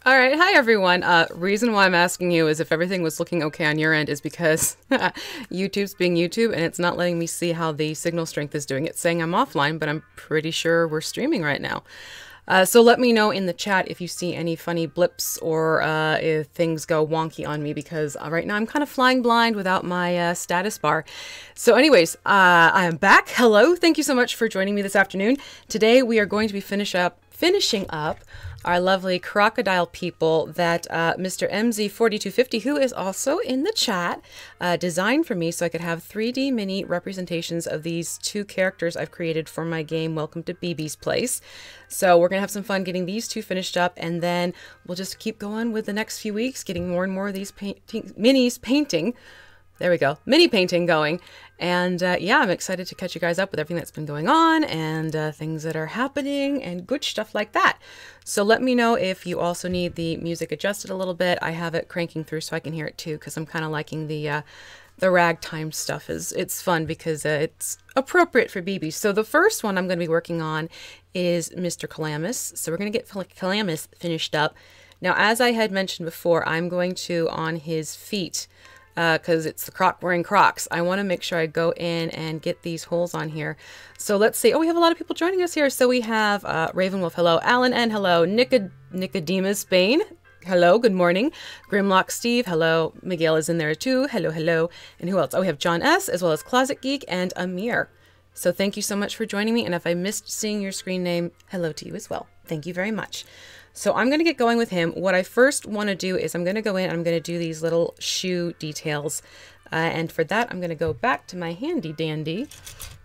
All right, hi everyone. Reason why I'm asking you is if everything was looking okay on your end is because YouTube's being YouTube and it's not letting me see how the signal strength is doing. It's saying I'm offline, but I'm pretty sure we're streaming right now. So let me know in the chat if you see any funny blips or if things go wonky on me because right now I'm kind of flying blind without my status bar. So anyways, I'm back. Hello. Thank you so much for joining me this afternoon. Today we are going to be finishing up our lovely crocodile people that Mr. MZ4250, who is also in the chat, designed for me so I could have 3D mini representations of these two characters I've created for my game Welcome to BB's Place. So we're going to have some fun getting these two finished up, and then we'll just keep going with the next few weeks, getting more and more of these painting. There we go. Mini painting going. And yeah, I'm excited to catch you guys up with everything that's been going on and things that are happening and good stuff like that. So let me know if you also need the music adjusted a little bit. I have it cranking through so I can hear it too, because I'm kind of liking the ragtime stuff. It's fun because it's appropriate for BB. So the first one I'm going to be working on is Mr. Calamus. So we're going to get Calamus finished up. Now, as I had mentioned before, I'm going to, on his feet, because it's the croc wearing Crocs, I want to make sure I go in and get these holes on here. So let's see. Oh, we have a lot of people joining us here. So we have Ravenwolf, hello. Alan N, hello. Nicodemus Spain, hello. Good morning. Grimlock Steve, hello. Miguel is in there too. Hello, hello. And who else? Oh, we have John S, as well as Closet Geek and Amir. So thank you so much for joining me. And if I missed seeing your screen name, hello to you as well. Thank you very much. So I'm going to get going with him. What I first want to do is I'm going to go in and I'm going to do these little shoe details. And for that, I'm going to go back to my handy dandy,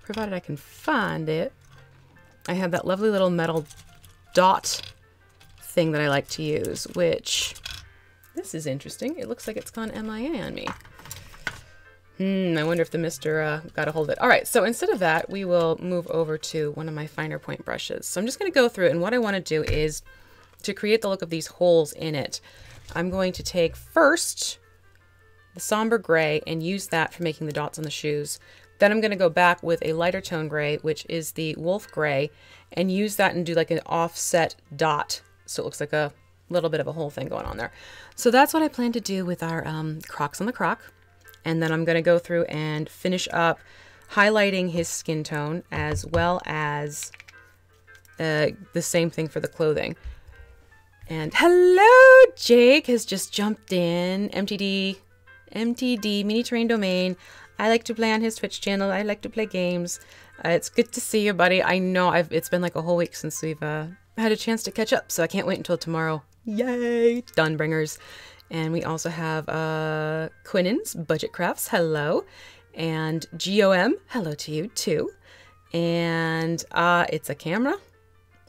provided I can find it. I have that lovely little metal dot thing that I like to use, which, this is interesting. It looks like it's gone MIA on me. I wonder if the mister got a hold of it. All right, so instead of that, we will move over to one of my finer point brushes. So I'm just going to go through it, and what I want to do is, to create the look of these holes in it, I'm going to take first the somber gray and use that for making the dots on the shoes. Then I'm going to go back with a lighter tone gray, which is the wolf gray, and use that and do like an offset dot. So it looks like a little bit of a whole thing going on there. So that's what I plan to do with our Crocs on the Croc. And then I'm going to go through and finish up highlighting his skin tone, as well as the same thing for the clothing. And hello, Jake has just jumped in. MTD Mini Terrain Domain. I like to play on his Twitch channel. I like to play games. It's good to see you, buddy. I know it's been like a whole week since we've had a chance to catch up, so I can't wait until tomorrow. Yay! Dunbringers. And we also have Quinnins, Budget Crafts, hello. And GOM, hello to you too. And it's a camera.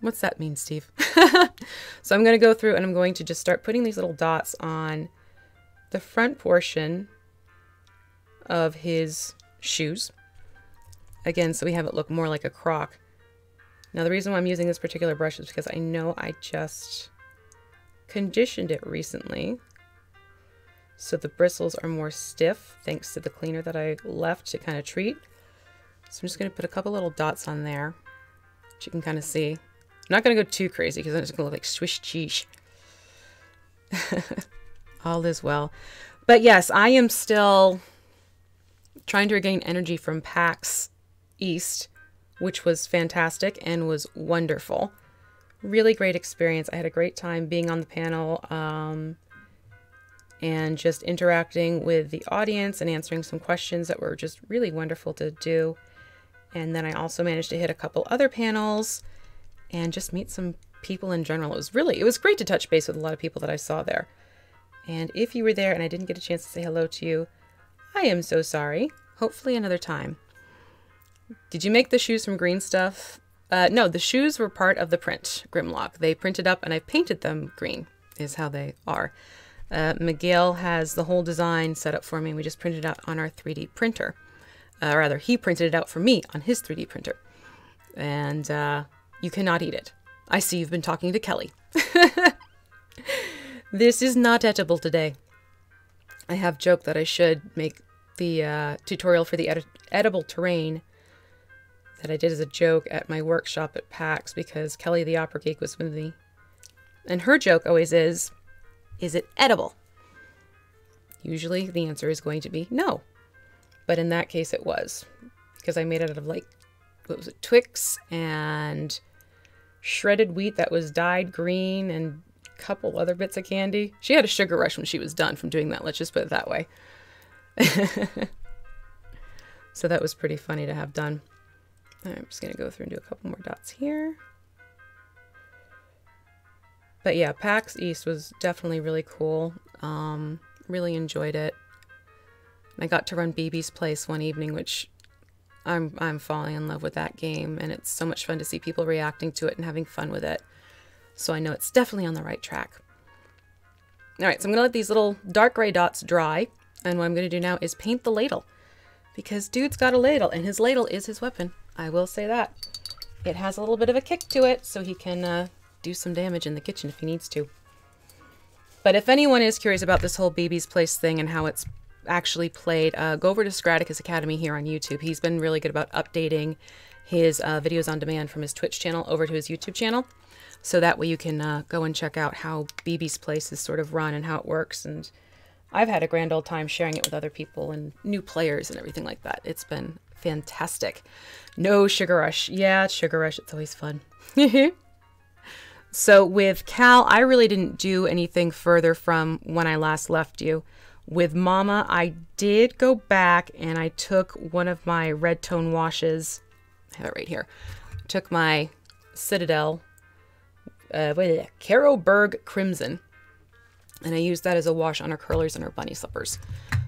What's that mean, Steve? So I'm going to go through and I'm going to just start putting these little dots on the front portion of his shoes. Again, so we have it look more like a croc. Now the reason why I'm using this particular brush is because I know I just conditioned it recently. So the bristles are more stiff thanks to the cleaner that I left to kind of treat. So I'm just going to put a couple little dots on there, which you can kind of see. I'm not going to go too crazy because then it's going to look like swish cheese. All is well. But yes, I am still trying to regain energy from PAX East, which was fantastic and was wonderful. Really great experience. I had a great time being on the panel and just interacting with the audience and answering some questions that were just really wonderful to do. And then I also managed to hit a couple other panels and just meet some people in general. It was great to touch base with a lot of people that I saw there. And if you were there and I didn't get a chance to say hello to you, I am so sorry. Hopefully another time. Did you make the shoes from green stuff? No, the shoes were part of the print, Grimlock. They printed up and I painted them green, is how they are. Miguel has the whole design set up for me. We just printed it out on our 3D printer. Rather, he printed it out for me on his 3D printer. And you cannot eat it. I see you've been talking to Kelly. This is not edible today. I have joked that I should make the tutorial for the edible terrain that I did as a joke at my workshop at PAX because Kelly the Opera Geek was with me. And her joke always is, Is it edible? Usually the answer is going to be no. But in that case it was. Because I made it out of like, what was it, Twix and shredded wheat that was dyed green and a couple other bits of candy. She had a sugar rush when she was done from doing that, let's just put it that way. So that was pretty funny to have done. I'm just going to go through and do a couple more dots here. But yeah, PAX East was definitely really cool. Really enjoyed it. I got to run BB's place one evening, which I'm falling in love with that game, and it's so much fun to see people reacting to it and having fun with it. So I know it's definitely on the right track. All right, so I'm going to let these little dark gray dots dry, and what I'm going to do now is paint the ladle. Because dude's got a ladle, and his ladle is his weapon. I will say that. It has a little bit of a kick to it, so he can do some damage in the kitchen if he needs to. But if anyone is curious about this whole BB's Place thing and how it's actually played, go over to Scraticus Academy here on YouTube. He's been really good about updating his videos on demand from his Twitch channel over to his YouTube channel. So that way you can go and check out how BB's Place is sort of run and how it works. And I've had a grand old time sharing it with other people and new players and everything like that. It's been fantastic. No sugar rush. Yeah, it's sugar rush. It's always fun. So with Cal, I really didn't do anything further from when I last left you. With Mama, I did go back and I took one of my red tone washes. I have it right here. Took my Citadel Caroberg Crimson, and I used that as a wash on her curlers and her bunny slippers.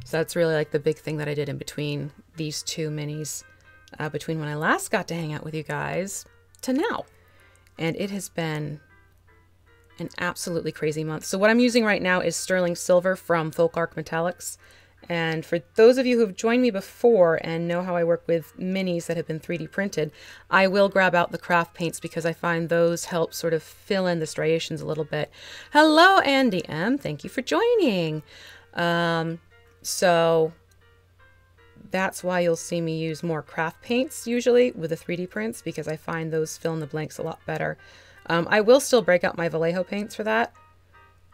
So that's really like the big thing that I did in between these two minis, between when I last got to hang out with you guys to now. And it has been an absolutely crazy month. So what I'm using right now is sterling silver from FolkArt Metallics. And for those of you who have joined me before and know how I work with minis that have been 3D printed, I will grab out the craft paints because I find those help sort of fill in the striations a little bit. Hello, Andy M. Thank you for joining. So that's why you'll see me use more craft paints usually with the 3D prints, because I find those fill in the blanks a lot better. I will still break out my Vallejo paints for that,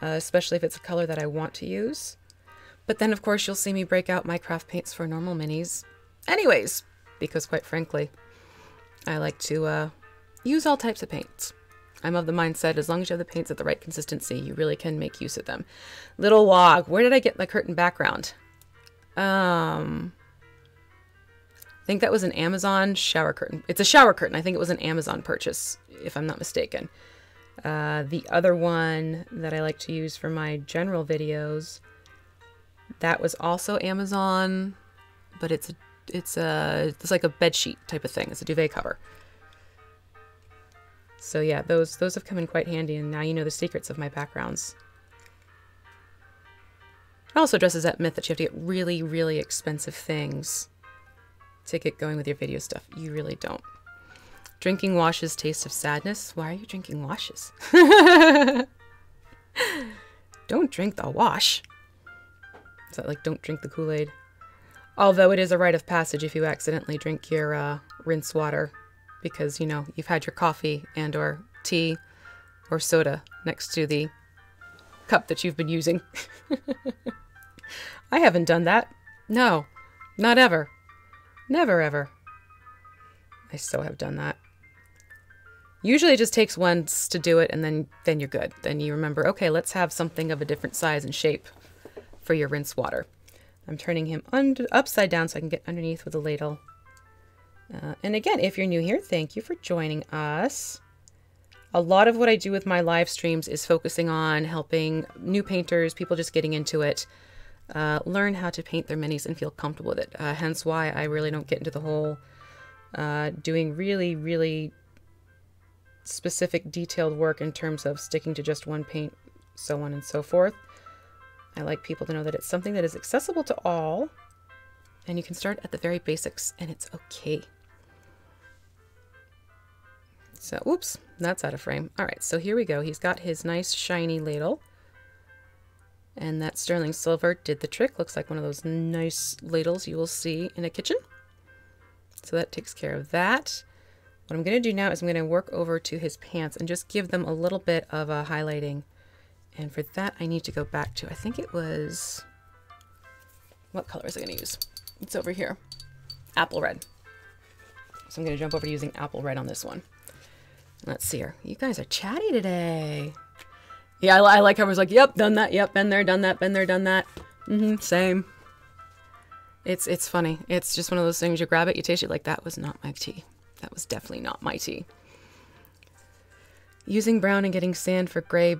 especially if it's a color that I want to use. But then, of course, you'll see me break out my craft paints for normal minis anyways, because quite frankly, I like to use all types of paints. I'm of the mindset, as long as you have the paints at the right consistency, you really can make use of them. Little Wog, where did I get my curtain background? I think that was an Amazon shower curtain. It's a shower curtain. I think it was an Amazon purchase, if I'm not mistaken. The other one that I like to use for my general videos, that was also Amazon, but it's like a bed sheet type of thing. It's a duvet cover. So yeah, those have come in quite handy, and now you know the secrets of my backgrounds. It also addresses that myth that you have to get really, really expensive things to get going with your video stuff. You really don't. Drinking washes taste of sadness. Why are you drinking washes? Don't drink the wash. Is that like don't drink the Kool-Aid? Although it is a rite of passage if you accidentally drink your rinse water, because, you know, you've had your coffee and or tea or soda next to the cup that you've been using. I haven't done that. No, not ever. Never ever. I still have done that. Usually it just takes once to do it, and then you're good. Then you remember, okay, let's have something of a different size and shape for your rinse water. I'm turning him upside down so I can get underneath with a ladle. And again, if you're new here, thank you for joining us. A lot of what I do with my live streams is focusing on helping new painters, people just getting into it, learn how to paint their minis and feel comfortable with it. Hence why I really don't get into the whole doing really, really specific detailed work in terms of sticking to just one paint, so on and so forth. I like people to know that it's something that is accessible to all, and you can start at the very basics, and it's okay. So, oops, that's out of frame. All right, so here we go. He's got his nice shiny ladle, and that sterling silver did the trick. Looks like one of those nice ladles you will see in a kitchen. So that takes care of that. What I'm going to do now is I'm going to work over to his pants and just give them a little bit of a highlighting And for that, I need to go back to, I think it was, what color is I going to use? It's over here. Apple red. So I'm going to jump over to using apple red on this one. Let's see here. You guys are chatty today. Yeah, I like how I was like, yep, done that. Yep, been there, done that, been there, done that. Same. It's funny. It's just one of those things, you grab it, you taste it, like, that was not my tea. That was definitely not my tea. Using brown and getting sand for gray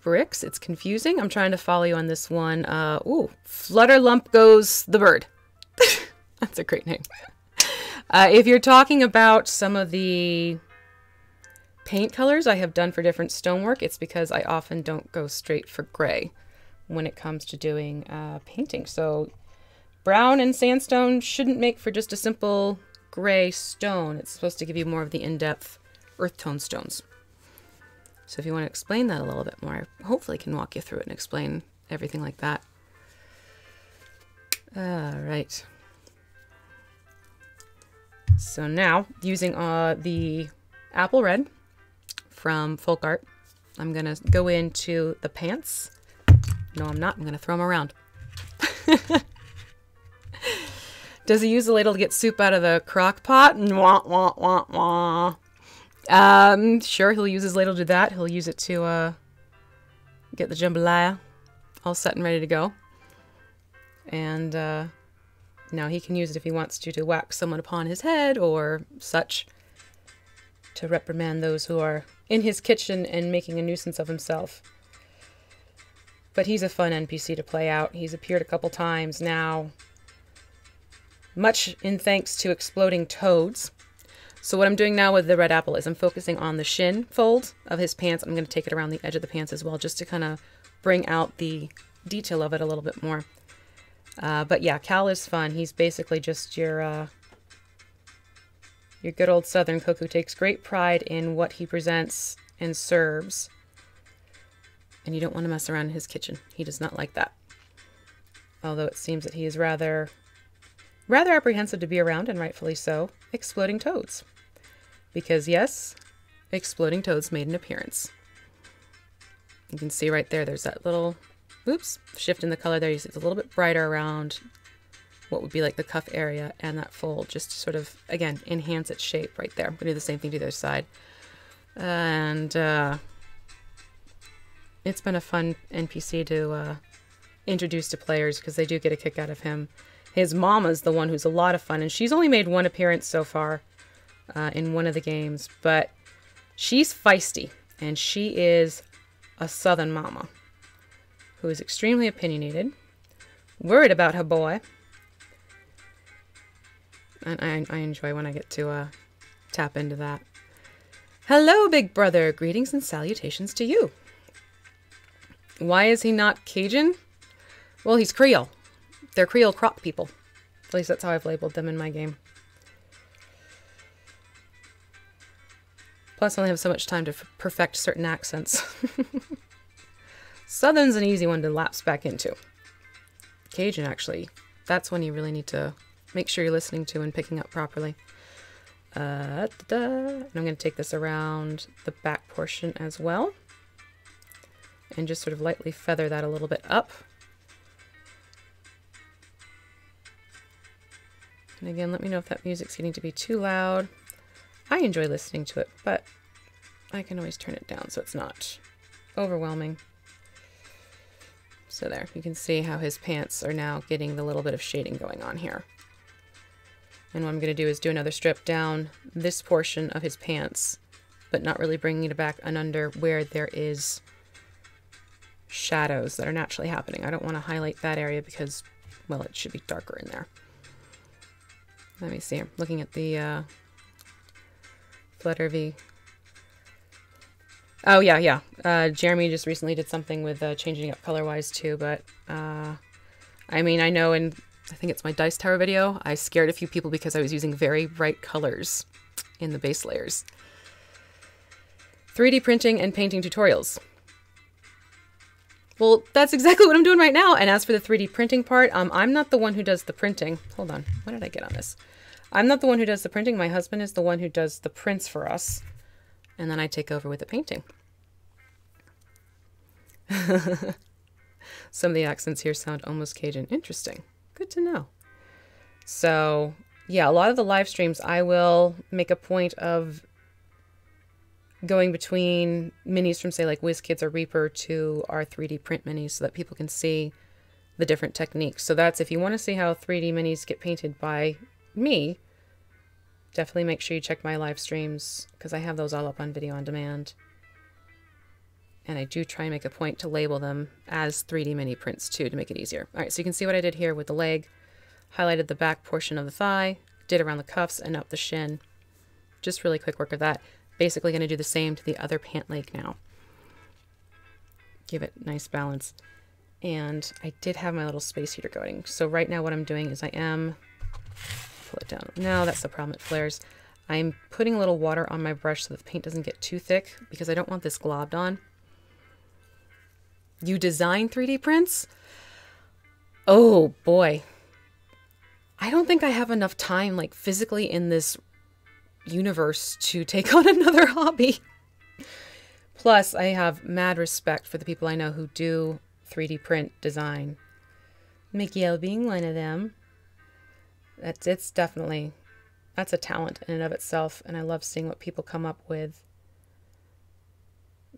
bricks. It's confusing. I'm trying to follow you on this one. Ooh, Flutterlump goes the bird. That's a great name. If you're talking about some of the paint colors I have done for different stonework, it's because I often don't go straight for gray when it comes to doing painting. So brown and sandstone shouldn't make for just a simple gray stone. It's supposed to give you more of the in-depth earth tone stones. So if you want to explain that a little bit more, I hopefully can walk you through it and explain everything like that. All right. So now, using the apple red from FolkArt, I'm going to go into the pants. No, I'm not. I'm going to throw them around. Does he use the ladle to get soup out of the crock pot? Wah, wah, wah, wah. Sure, he'll use his ladle to do that. He'll use it to get the jambalaya all set and ready to go. And now he can use it if he wants to whack someone upon his head or such, to reprimand those who are in his kitchen and making a nuisance of himself. But he's a fun NPC to play out. He's appeared a couple times now, much in thanks to exploding toads. So what I'm doing now with the red apple is I'm focusing on the shin fold of his pants. I'm going to take it around the edge of the pants as well, just to kind of bring out the detail of it a little bit more. But yeah, Cal is fun. He's basically just your good old Southern cook who takes great pride in what he presents and serves. And you don't want to mess around in his kitchen. He does not like that. Although it seems that he is rather apprehensive to be around, and rightfully so, exploding toads. Because yes, exploding toads made an appearance. You can see right there, there's that little, oops, shift in the color there. You see it's a little bit brighter around what would be like the cuff area and that fold, just to sort of, again, enhance its shape right there. I'm going to do the same thing to the other side. And it's been a fun NPC to introduce to players, because they do get a kick out of him. His mama's the one who's a lot of fun, and she's only made one appearance so far in one of the games, but she's feisty, and she is a Southern mama who is extremely opinionated, worried about her boy, and I enjoy when I get to tap into that. Hello, big brother. Greetings and salutations to you. Why is he not Cajun? Well, he's Creole. They're Creole Croc people. At least that's how I've labeled them in my game. Plus, I only have so much time to perfect certain accents. Southern's an easy one to lapse back into. Cajun, actually, that's when you really need to make sure you're listening to and picking up properly. And I'm going to take this around the back portion as well, and just sort of lightly feather that a little bit up. And again, let me know if that music's getting to be too loud. I enjoy listening to it, but I can always turn it down so it's not overwhelming. So there, you can see how his pants are now getting the little bit of shading going on here. And what I'm going to do is do another strip down this portion of his pants, but not really bringing it back and under where there is shadows that are naturally happening. I don't want to highlight that area because, well, it should be darker in there. Let me see. I'm looking at the Flutter V. Oh, yeah. Jeremy just recently did something with changing up color-wise too, but I mean, I know in, I think it's my Dice Tower video, I scared a few people because I was using very bright colors in the base layers. 3D printing and painting tutorials. Well, that's exactly what I'm doing right now. And as for the 3D printing part, I'm not the one who does the printing. Hold on. What did I get on this? I'm not the one who does the printing. My husband is the one who does the prints for us. And then I take over with the painting. Some of the accents here sound almost Cajun. Interesting. Good to know. So, yeah, a lot of the live streams, I will make a point of going between minis from, say, like WizKids or Reaper to our 3D print minis so that people can see the different techniques. So that's, if you want to see how 3D minis get painted by me, definitely make sure you check my live streams because I have those all up on video on demand. And I do try and make a point to label them as 3D mini prints too to make it easier. All right, so you can see what I did here with the leg. Highlighted the back portion of the thigh, did around the cuffs and up the shin. Just really quick work of that. Basically going to do the same to the other pant leg now. Give it nice balance. And I did have my little space heater going. So right now what I'm doing is I am, pull it down. No, that's the problem, it flares. I'm putting a little water on my brush so that the paint doesn't get too thick because I don't want this globbed on. You design 3D prints? Oh boy. I don't think I have enough time, like physically in this universe to take on another hobby. Plus, I have mad respect for the people I know who do 3D print design. Miguel being one of them. It's definitely, that's a talent in and of itself, and I love seeing what people come up with.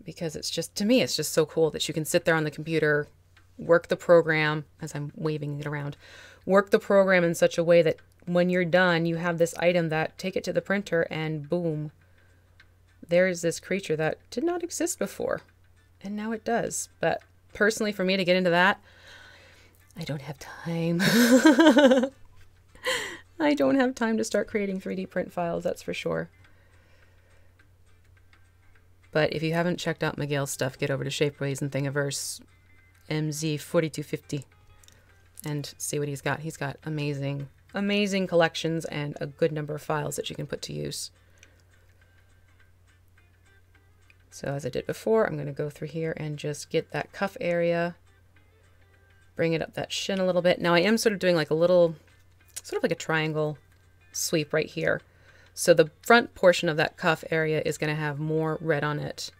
Because it's just, to me, it's just so cool that you can sit there on the computer, work the program, as I'm waving it around, work the program in such a way that when you're done, you have this item that take it to the printer and boom, there's this creature that did not exist before. And now it does. But personally, for me to get into that, I don't have time. I don't have time to start creating 3D print files, that's for sure. But if you haven't checked out Miguel's stuff, get over to Shapeways and Thingiverse, MZ4250, and see what he's got. He's got amazing, amazing collections and a good number of files that you can put to use. So as I did before, I'm going to go through here and just get that cuff area, bring it up that shin a little bit. Now I am sort of doing like a little, sort of like a triangle sweep right here. So the front portion of that cuff area is going to have more red on it.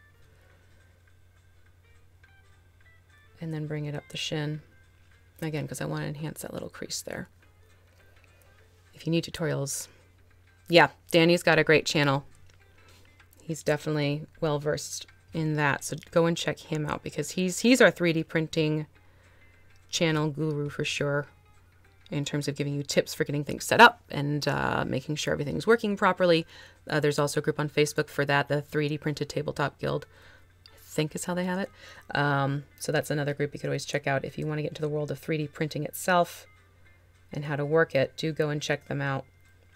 And then bring it up the shin. Again, because I want to enhance that little crease there. If you need tutorials, yeah, Danny's got a great channel. He's definitely well versed in that. So go and check him out because he's our 3D printing channel guru for sure, in terms of giving you tips for getting things set up and making sure everything's working properly. There's also a group on Facebook for that, the 3D Printed Tabletop Guild, I think is how they have it. So that's another group you could always check out if you want to get into the world of 3D printing itself and how to work it. Do go and check them out.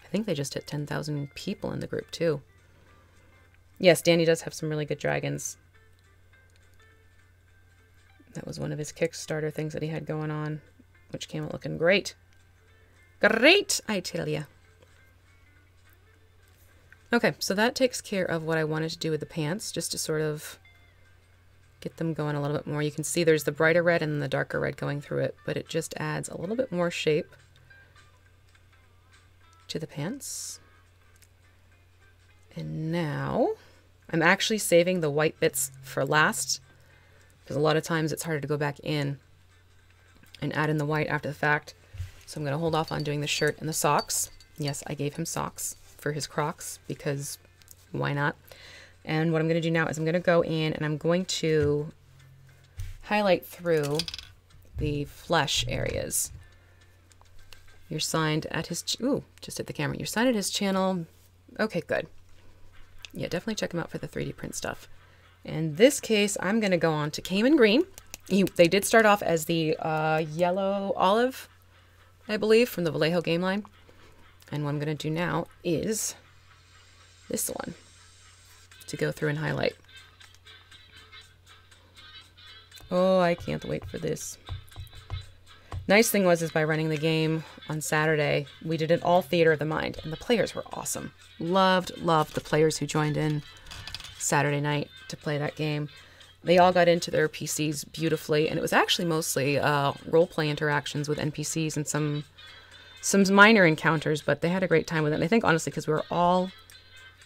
I think they just hit 10,000 people in the group too. Yes, Danny does have some really good dragons. That was one of his Kickstarter things that he had going on, which came out looking great. Great, I tell ya. Okay, so that takes care of what I wanted to do with the pants, just to sort of get them going a little bit more. You can see there's the brighter red and the darker red going through it, but it just adds a little bit more shape to the pants. And now I'm actually saving the white bits for last, because a lot of times it's harder to go back in and add in the white after the fact. So I'm going to hold off on doing the shirt and the socks. Yes, I gave him socks for his Crocs because why not? And what I'm going to do now is I'm going to go in and I'm going to highlight through the flesh areas. You're signed at his, ooh, just hit the camera. You're signed at his channel. Okay, good. Yeah, definitely check him out for the 3D print stuff. In this case, I'm going to go on to Caymen Green. They did start off as the yellow olive, I believe, from the Vallejo game line. And what I'm going to do now is this one to go through and highlight. Oh, I can't wait for this. Nice thing was, is by running the game on Saturday, we did an all theater of the mind, and the players were awesome. Loved the players who joined in Saturday night to play that game. They all got into their PCs beautifully, and it was actually mostly role-play interactions with NPCs and some minor encounters, but they had a great time with it. And I think, honestly, because we were all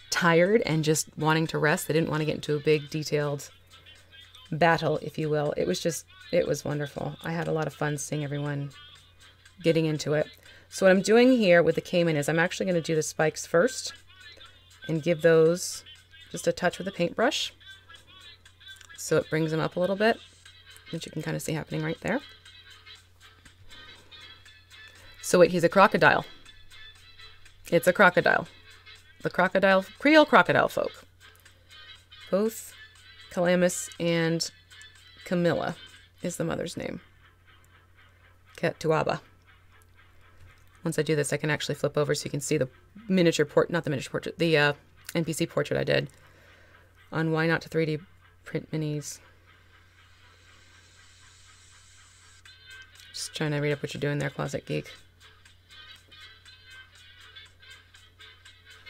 tired and just wanting to rest, they didn't want to get into a big, detailed battle, if you will. It was wonderful. I had a lot of fun seeing everyone getting into it. So what I'm doing here with the Caymen is I'm actually going to do the spikes first and give those just a touch with a paintbrush. So it brings them up a little bit, which you can kind of see happening right there. So wait, he's a crocodile. It's a crocodile. The Creole Crocodile Folk. Both Calamus and Camilla is the mother's name. Ketuaba. Once I do this, I can actually flip over so you can see the miniature not the miniature portrait, the NPC portrait I did on Why Not to 3D Print Minis. Just trying to read up what you're doing there, Closet Geek.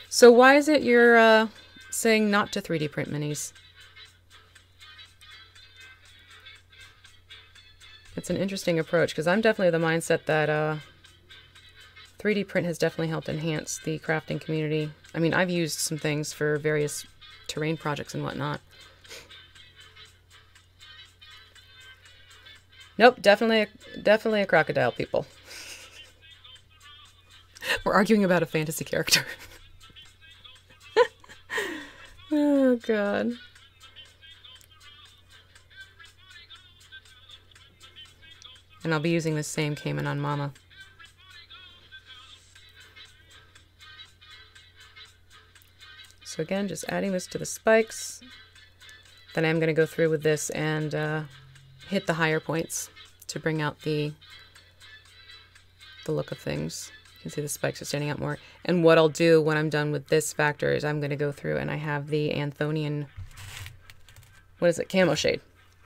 So why is it you're saying not to 3D print minis? It's an interesting approach, because I'm definitely the mindset that 3D print has definitely helped enhance the crafting community. I mean, I've used some things for various terrain projects and whatnot. Nope, definitely a crocodile, people. We're arguing about a fantasy character. Oh, God. And I'll be using the same Caymen on Mama. So again, just adding this to the spikes. Then I'm going to go through with this and hit the higher points to bring out the look of things. You can see the spikes are standing out more. And what I'll do when I'm done with this factor is I'm going to go through and I have the Anthonian, what is it, Camo Shade.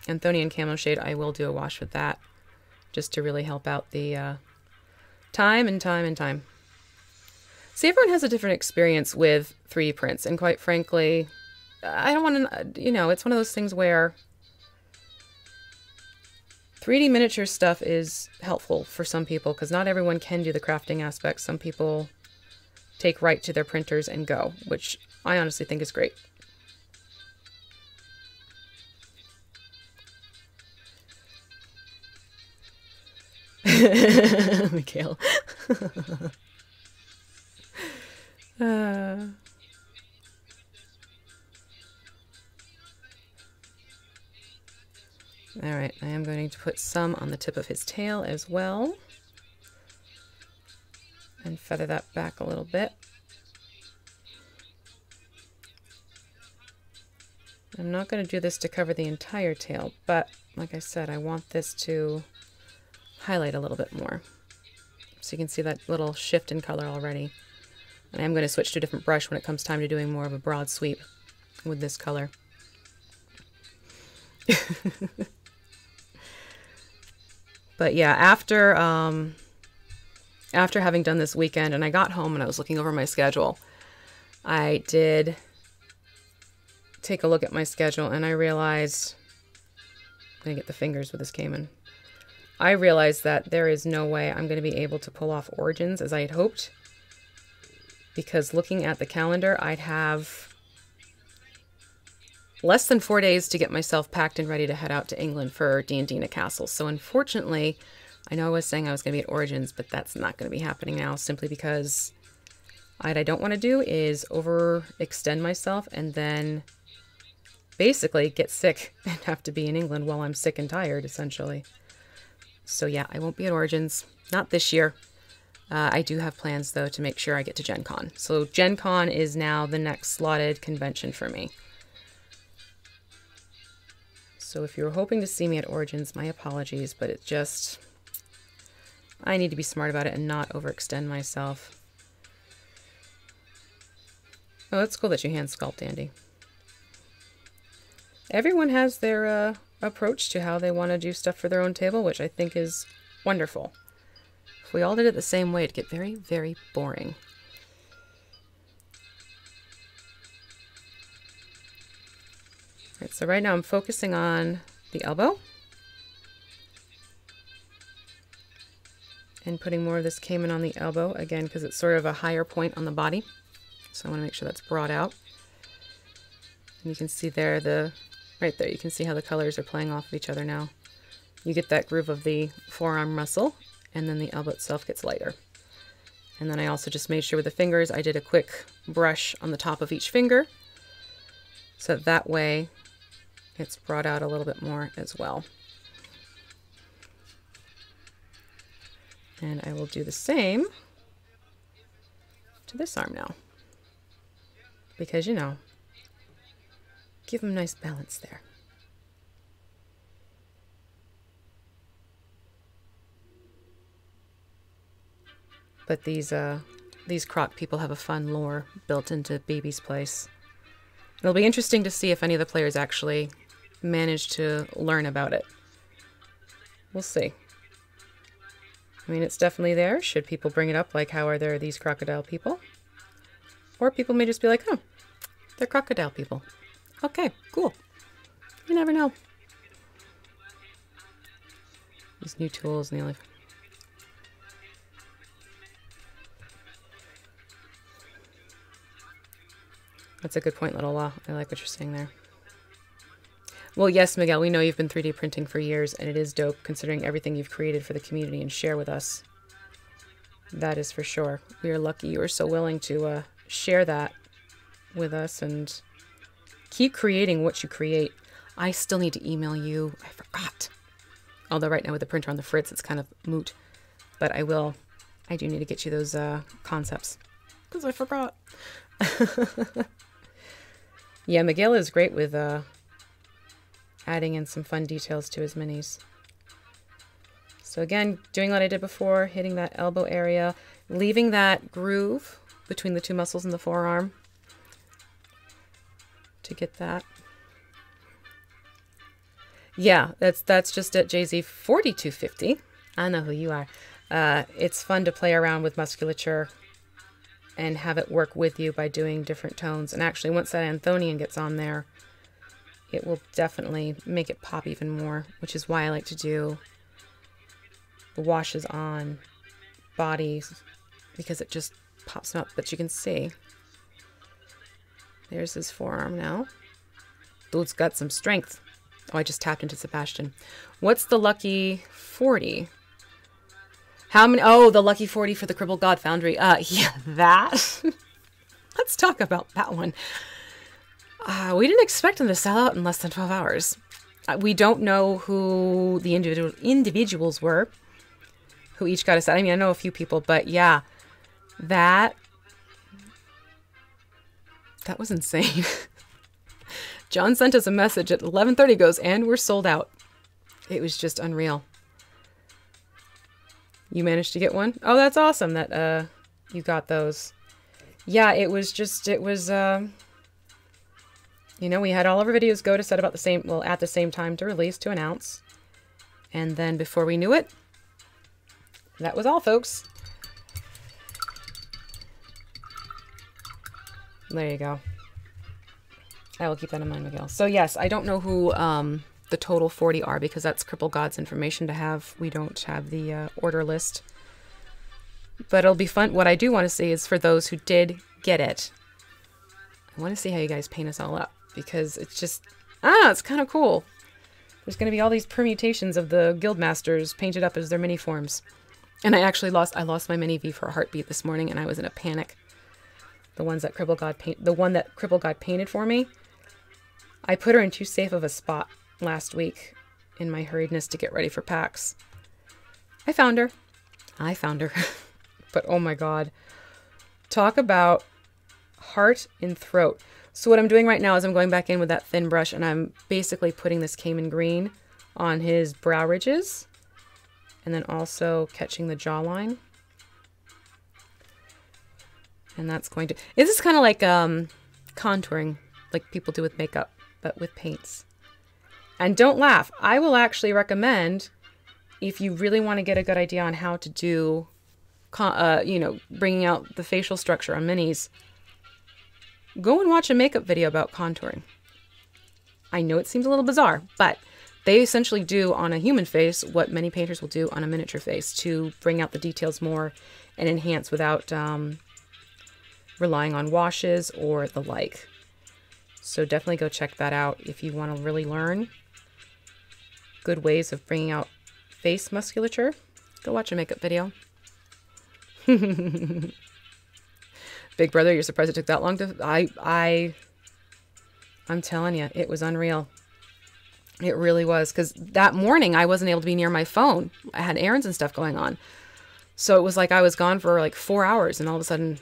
Anthonian Camo Shade, I will do a wash with that just to really help out the time and time. See, everyone has a different experience with 3D prints, and quite frankly, I don't want to, you know, it's one of those things where 3D miniature stuff is helpful for some people because not everyone can do the crafting aspects. Some people take right to their printers and go, which I honestly think is great. Miguel. Alright, I am going to put some on the tip of his tail as well. And feather that back a little bit. I'm not going to do this to cover the entire tail, but like I said, I want this to highlight a little bit more. So you can see that little shift in color already. And I'm going to switch to a different brush when it comes time to doing more of a broad sweep with this color. But yeah, after having done this weekend and I got home and I was looking over my schedule, I did take a look at my schedule and I realized, I'm going to get the fingers with this Caymen. I realized that there is no way I'm going to be able to pull off Origins as I had hoped, because looking at the calendar, I'd have less than 4 days to get myself packed and ready to head out to England for D&D Castle. So unfortunately, I know I was saying I was going to be at Origins, but that's not going to be happening now, simply because what I don't want to do is overextend myself and then basically get sick and have to be in England while I'm sick and tired, essentially. So yeah, I won't be at Origins. Not this year. I do have plans, though, to make sure I get to Gen Con. So Gen Con is now the next slotted convention for me. So if you're hoping to see me at Origins, my apologies, but it just, I need to be smart about it and not overextend myself. Oh, it's cool that you hand sculpt, Andy. Everyone has their approach to how they want to do stuff for their own table, which I think is wonderful. If we all did it the same way, it'd get very, very boring. Right, so right now I'm focusing on the elbow and putting more of this Caymen on the elbow, again, because it's sort of a higher point on the body. So I want to make sure that's brought out. And you can see there the Right there, you can see how the colors are playing off of each other now. You get that groove of the forearm muscle, and then the elbow itself gets lighter. And then I also just made sure with the fingers, I did a quick brush on the top of each finger, so that way it's brought out a little bit more as well. And I will do the same to this arm now, because, you know, give them nice balance there. But these croc people have a fun lore built into Baby's place. It'll be interesting to see if any of the players actually manage to learn about it. We'll see. I mean, it's definitely there. Should people bring it up, like, how are there these crocodile people? Or people may just be like, oh, they're crocodile people. Okay, cool. You never know. These new tools and the only... That's a good point, Little Law. I like what you're saying there. Well, yes, Miguel, we know you've been 3D printing for years, and it is dope considering everything you've created for the community and share with us. That is for sure. We are lucky you are so willing to share that with us and keep creating what you create. I still need to email you. I forgot. Although right now with the printer on the fritz, it's kind of moot. But I will. I do need to get you those concepts. Because I forgot. Yeah, Miguel is great with adding in some fun details to his minis. So again, doing what I did before, hitting that elbow area, leaving that groove between the two muscles in the forearm to get that. Yeah, that's just at JZ4250. I know who you are. It's fun to play around with musculature and have it work with you by doing different tones. And actually, once that Anthonian gets on there, it will definitely make it pop even more, which is why I like to do the washes on bodies, because it just pops up. But you can see, there's his forearm now. Dude's got some strength. Oh, I just tapped into Sebastian. What's the lucky 40? How many? Oh, the lucky 40 for the Crippled God Foundry. Yeah, that. Let's talk about that one. We didn't expect them to sell out in less than 12 hours. We don't know who the individuals were, who each got a set. I mean, I know a few people, but yeah, that was insane. John sent us a message at 11:30, goes, and we're sold out. It was just unreal. You managed to get one? Oh, that's awesome that you got those. Yeah, it was, you know, we had all of our videos go to set about the same, well, at the same time to release, to announce. And then before we knew it, that was all, folks. There you go. I will keep that in mind, Miguel. So yes, I don't know who the total 40 are, because that's Crippled God's information to have. We don't have the order list. But it'll be fun. What I do want to see is for those who did get it. I want to see how you guys paint us all up, because it's just, it's kind of cool. There's going to be all these permutations of the Guildmasters painted up as their mini forms. And I actually lost my mini V for a heartbeat this morning, and I was in a panic. The one that Crippled God painted for me, I put her in too safe of a spot last week in my hurriedness to get ready for PAX. I found her. But oh my god. Talk about heart and throat. So what I'm doing right now is I'm going back in with that thin brush, and I'm basically putting this Caymen green on his brow ridges, and then also catching the jawline. And that's going to... This is kind of like contouring, like people do with makeup, but with paints. And don't laugh. I will actually recommend, if you really want to get a good idea on how to do, you know, bringing out the facial structure on minis, go and watch a makeup video about contouring. I know it seems a little bizarre, but they essentially do on a human face what many painters will do on a miniature face to bring out the details more and enhance without relying on washes or the like. So definitely go check that out if you want to really learn good ways of bringing out face musculature. Go watch a makeup video. Big brother, you're surprised it took that long to... I'm telling you, it was unreal. It really was, because that morning I wasn't able to be near my phone. I had errands and stuff going on. So it was like I was gone for like 4 hours, and all of a sudden,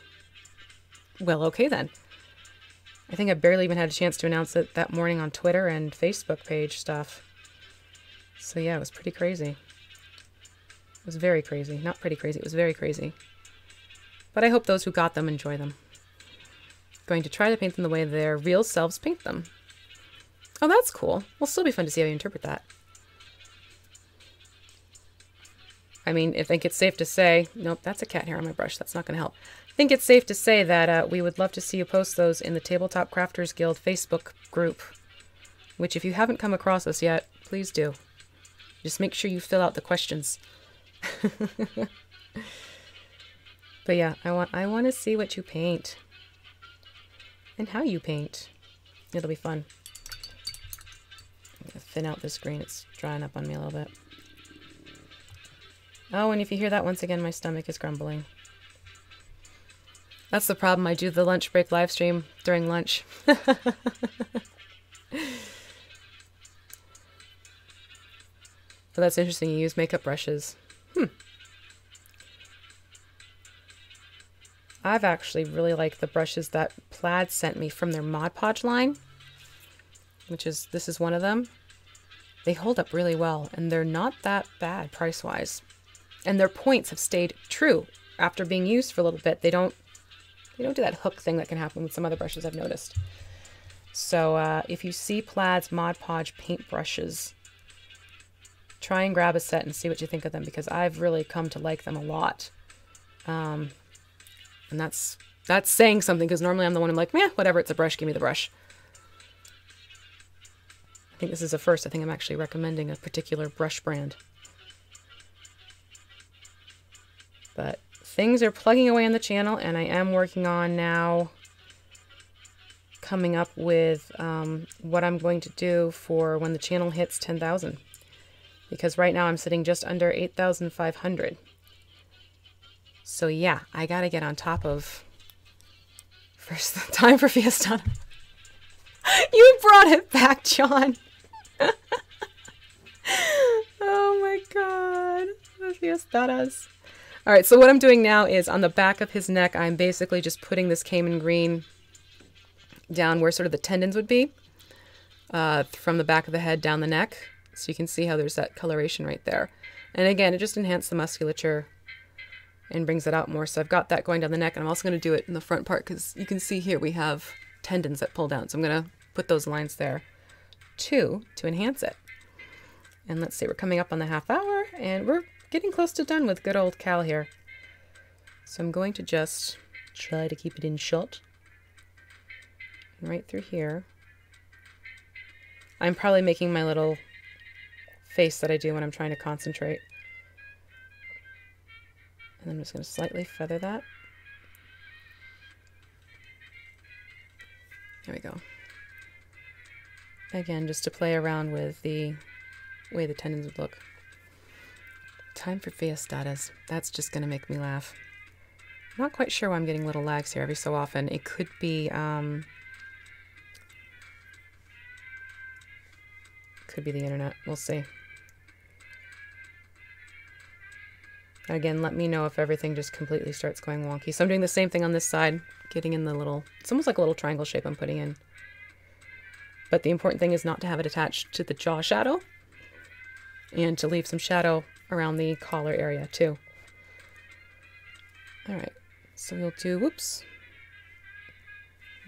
well, okay then. I think I barely even had a chance to announce it that morning on Twitter and Facebook page stuff. So yeah, it was pretty crazy. It was very crazy. Not pretty crazy, it was very crazy. But I hope those who got them enjoy them. Going to try to paint them the way their real selves paint them. Oh, that's cool. Will still be fun to see how you interpret that. I mean, I think it's safe to say... Nope, that's a cat hair on my brush. That's not going to help. I think it's safe to say that we would love to see you post those in the Tabletop Crafters Guild Facebook group. Which, if you haven't come across us yet, please do. Just make sure you fill out the questions. But yeah, I want to see what you paint. And how you paint. It'll be fun. I'm going to thin out this green. It's drying up on me a little bit. Oh, and if you hear that once again, my stomach is grumbling. That's the problem. I do the lunch break live stream during lunch. But that's interesting. You use makeup brushes. I've actually really liked the brushes that Plaid sent me from their Mod Podge line, this is one of them. They hold up really well, and they're not that bad price-wise. And their points have stayed true after being used for a little bit. They don't do that hook thing that can happen with some other brushes I've noticed. So if you see Plaid's Mod Podge paint brushes, try and grab a set and see what you think of them, because I've really come to like them a lot. And that's saying something, because normally I'm the one who's like, meh, whatever, it's a brush, give me the brush. I think this is a first. I think I'm actually recommending a particular brush brand. But things are plugging away on the channel, and I am working on now coming up with what I'm going to do for when the channel hits 10,000. Because right now I'm sitting just under 8,500. So yeah, I gotta get on top of first time for Fiesta. You brought it back, John. Oh my god, the Fiestadas. All right, so what I'm doing now is on the back of his neck, I'm basically just putting this Caymen green down where sort of the tendons would be, from the back of the head down the neck. So you can see how there's that coloration right there. And again, it just enhances the musculature and brings it out more. So I've got that going down the neck, and I'm also going to do it in the front part, because you can see here we have tendons that pull down. So I'm going to put those lines there too to enhance it. And let's see, we're coming up on the half hour, and we're getting close to done with good old Cal here. So I'm going to just try to keep it in shot. And right through here. I'm probably making my little face that I do when I'm trying to concentrate. And I'm just going to slightly feather that. There we go. Again, just to play around with the way the tendons would look. Time for Fiestadas. That's just going to make me laugh. I'm not quite sure why I'm getting little lags here every so often. It could be the internet. We'll see. Again, let me know if everything just completely starts going wonky. So I'm doing the same thing on this side, getting in the little, it's almost like a little triangle shape I'm putting in. But the important thing is not to have it attached to the jaw shadow, and to leave some shadow around the collar area too. All right, so we'll do, whoops.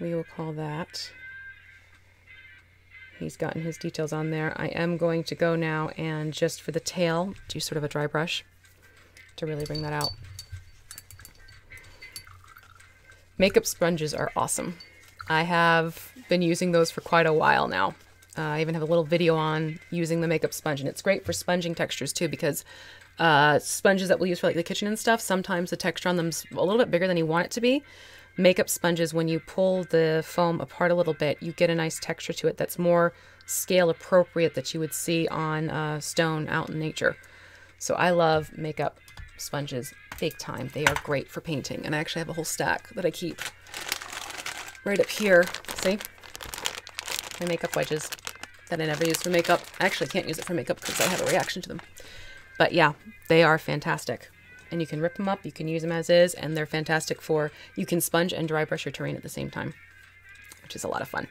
We will call that, he's gotten his details on there. I am going to go now and just for the tail, do sort of a dry brush to really bring that out. Makeup sponges are awesome. I have been using those for quite a while now. I even have a little video on using the makeup sponge, and it's great for sponging textures too, because sponges that we'll use for like the kitchen and stuff, sometimes the texture on them's a little bit bigger than you want it to be, makeup sponges, when you pull the foam apart a little bit, you get a nice texture to it that's more scale appropriate that you would see on stone out in nature. So I love makeup sponges big time. They are great for painting. And I actually have a whole stack that I keep right up here. See? My makeup wedges that I never use for makeup. I actually can't use it for makeup because I have a reaction to them. But yeah, they are fantastic. And you can rip them up, you can use them as is, and they're fantastic for, you can sponge and dry brush your terrain at the same time, which is a lot of fun.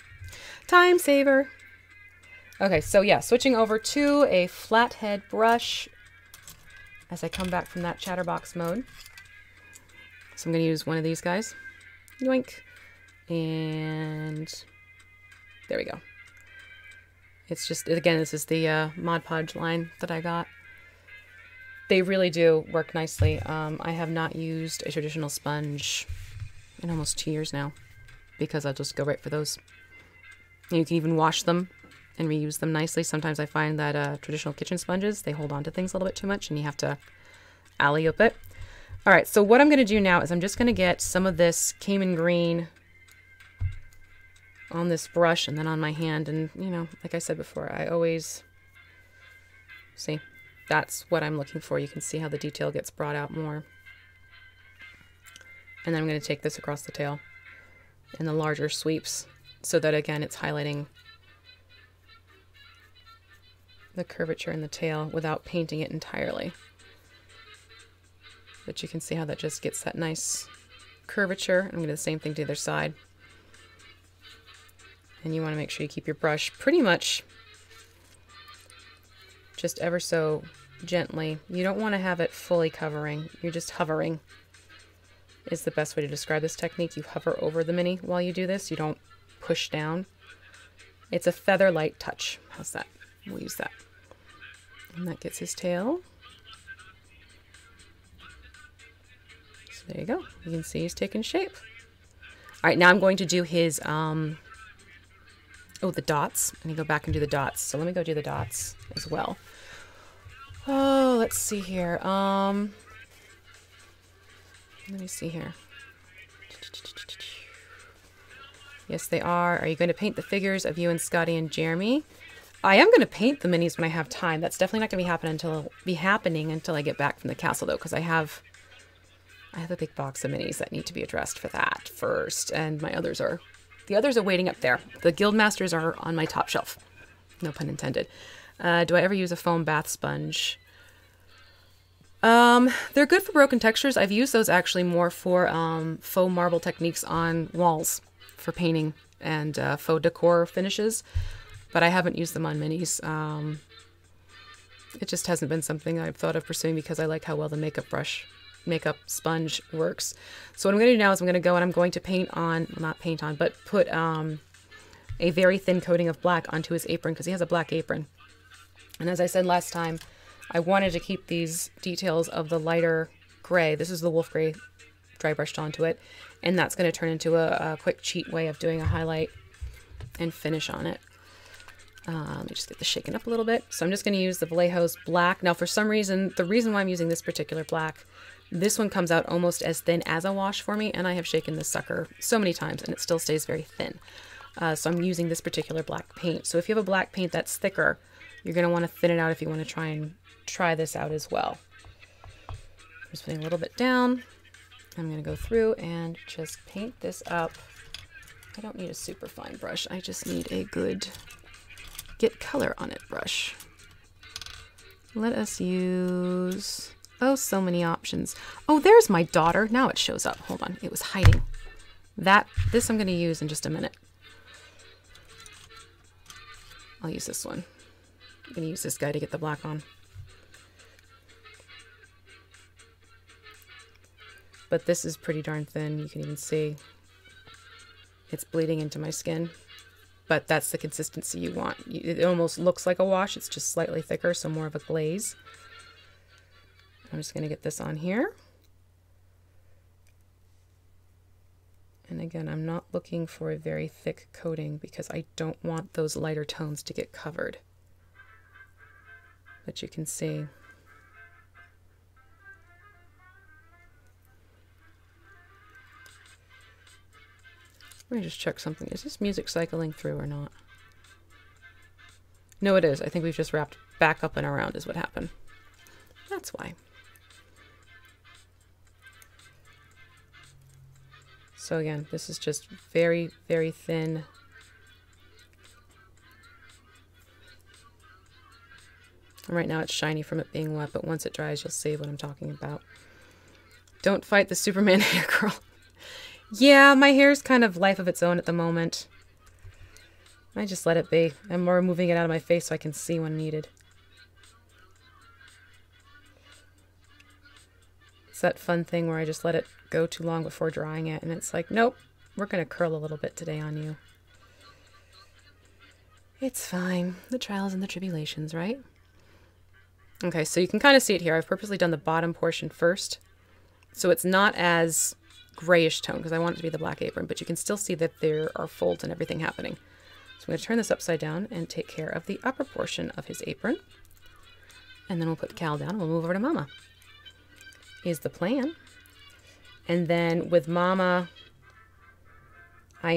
Time saver. Okay, so yeah, switching over to a flathead brush as I come back from that chatterbox mode. So I'm going to use one of these guys. Yoink. And there we go. It's just, again, this is the Mod Podge line that I got. They really do work nicely. I have not used a traditional sponge in almost 2 years now because I'll just go right for those. And you can even wash them and reuse them nicely. Sometimes I find that traditional kitchen sponges, they hold on to things a little bit too much and you have to alley-oop it. All right, so what I'm going to do now is I'm just going to get some of this Caymen green on this brush and then on my hand. And, you know, like I said before, I always see. That's what I'm looking for. You can see how the detail gets brought out more. And then I'm going to take this across the tail in the larger sweeps so that, again, it's highlighting the curvature in the tail without painting it entirely. But you can see how that just gets that nice curvature. I'm going to do the same thing to the other side. And you want to make sure you keep your brush pretty much just ever so gently. You don't want to have it fully covering. You're just hovering is the best way to describe this technique. You hover over the mini while you do this. You don't push down. It's a feather light touch. How's that? We'll use that. And that gets his tail. So there you go. You can see he's taking shape. All right, now I'm going to do his, oh, the dots. Let me go back and do the dots. So let me go do the dots as well. Oh, let's see here. Let me see here. Yes, they are. Are you going to paint the figures of you and Scotty and Jeremy? I am going to paint the minis when I have time. That's definitely not going to be happening until I get back from the castle, though, because I have a big box of minis that need to be addressed for that first, and the others are waiting up there. The Guildmasters are on my top shelf. No pun intended. Do I ever use a foam bath sponge? They're good for broken textures. I've used those actually more for faux marble techniques on walls for painting and faux decor finishes, but I haven't used them on minis. It just hasn't been something I've thought of pursuing because I like how well the makeup sponge works. So what I'm going to do now is I'm going to go and I'm going to paint on, well, not paint on, but put a very thin coating of black onto his apron because he has a black apron. And as I said last time, I wanted to keep these details of the lighter gray. This is the wolf gray dry brushed onto it. And that's going to turn into a quick cheat way of doing a highlight and finish on it. Let me just get this shaken up a little bit. So I'm just going to use the Vallejo's black. Now for some reason, the reason why I'm using this particular black, this one comes out almost as thin as a wash for me. And I have shaken this sucker so many times and it still stays very thin. So I'm using this particular black paint. So if you have a black paint that's thicker, you're going to want to thin it out if you want to try this out as well. I'm just putting a little bit down. I'm going to go through and just paint this up. I don't need a super fine brush. I just need a good get color on it brush. Let us use, oh, so many options. Oh, there's my daughter. Now it shows up. Hold on. It was hiding. This I'm going to use in just a minute. I'll use this one. I'm going to use this guy to get the black on. But this is pretty darn thin. You can even see it's bleeding into my skin. But that's the consistency you want. It almost looks like a wash. It's just slightly thicker, so more of a glaze. I'm just going to get this on here. And again, I'm not looking for a very thick coating because I don't want those lighter tones to get covered. But you can see. Let me just check something. Is this music cycling through or not? No, it is. I think we've just wrapped back up and around is what happened. That's why. So again, this is just very, very thin. And right now it's shiny from it being wet, but once it dries, you'll see what I'm talking about. Don't fight the Superman hair curl. Yeah, my hair's kind of life of its own at the moment. I just let it be. I'm more moving it out of my face so I can see when needed. It's that fun thing where I just let it go too long before drying it, and it's like, nope, we're going to curl a little bit today on you. It's fine. The trials and the tribulations, right? Okay, so you can kind of see it here. I've purposely done the bottom portion first, so it's not as grayish tone because I want it to be the black apron, but you can still see that there are folds and everything happening. So I'm going to turn this upside down and take care of the upper portion of his apron. And then we'll put the cowl down and we'll move over to Mama. Is the plan. And then with Mama, I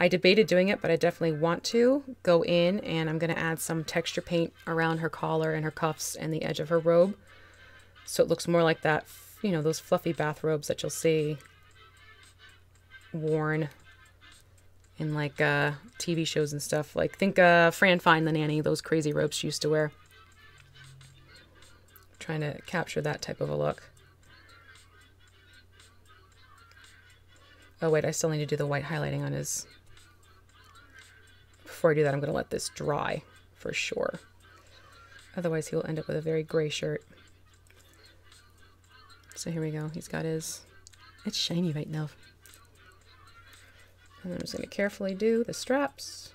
debated doing it, but I definitely want to go in and I'm going to add some texture paint around her collar and her cuffs and the edge of her robe. So it looks more like that, you know, those fluffy bathrobes that you'll see worn in like TV shows and stuff. Like think Fran Fine the nanny, those crazy robes she used to wear. Trying to capture that type of a look. Oh wait, I still need to do the white highlighting on his... Before I do that, I'm going to let this dry for sure. Otherwise, he'll end up with a very gray shirt. So here we go. He's got his... It's shiny right now. And I'm just going to carefully do the straps.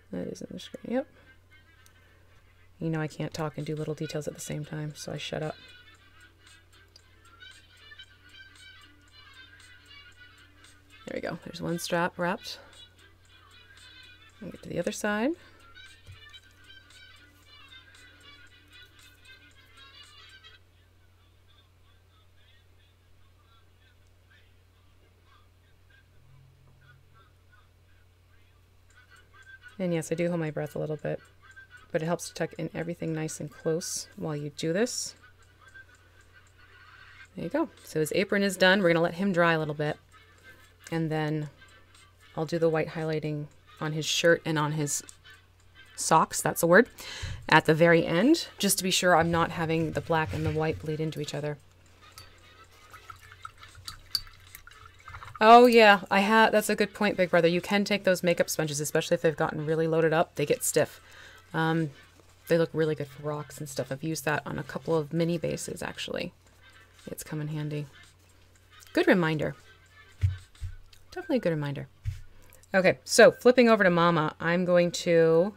That is in the screen. Yep. You know I can't talk and do little details at the same time, so I shut up. There we go. There's one strap wrapped. I'll get to the other side. And yes, I do hold my breath a little bit, but it helps to tuck in everything nice and close while you do this. There you go. So his apron is done. We're going to let him dry a little bit. And then I'll do the white highlighting on his shirt and on his socks, that's the word, at the very end, just to be sure I'm not having the black and the white bleed into each other. Oh yeah, that's a good point, Big Brother. You can take those makeup sponges, especially if they've gotten really loaded up, they get stiff. They look really good for rocks and stuff. I've used that on a couple of mini bases, actually. It's come in handy. Good reminder. Definitely a good reminder. Okay, so flipping over to Mama, I'm going to...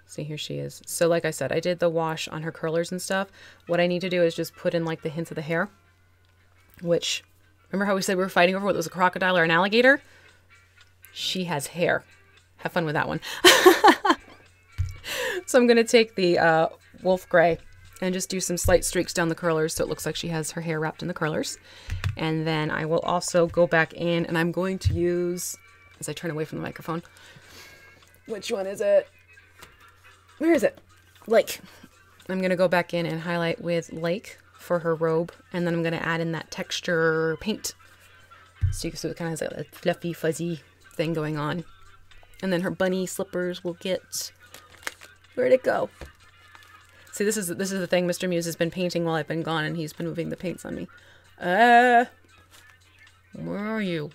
See, here she is. So like I said, I did the wash on her curlers and stuff. What I need to do is just put in like the hints of the hair, which... Remember how we said we were fighting over whether it was a crocodile or an alligator? She has hair. Have fun with that one. So I'm going to take the wolf gray and just do some slight streaks down the curlers so it looks like she has her hair wrapped in the curlers. And then I will also go back in and I'm going to use, as I turn away from the microphone, which one is it? Where is it? Lake. I'm going to go back in and highlight with Lake for her robe, and then I'm going to add in that texture paint so it kind of has a fluffy fuzzy thing going on. And then her bunny slippers will get... Where'd it go? See, this is the thing Mr. Muse has been painting while I've been gone, and he's been moving the paints on me. Where are you?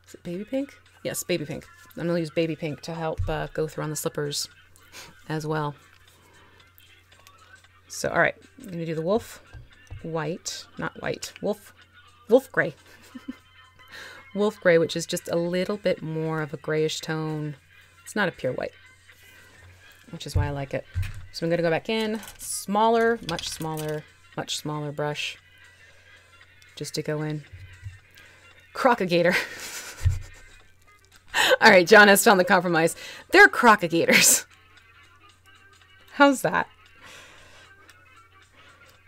Is it baby pink? Yes, baby pink. I'm going to use baby pink to help go through on the slippers as well. So, all right, I'm going to do the wolf white, not white, wolf gray. Wolf gray, which is just a little bit more of a grayish tone. It's not a pure white, which is why I like it. So I'm going to go back in, smaller, much smaller brush, just to go in. Crocodile. All right, John has found the compromise. They're crocodile. How's that?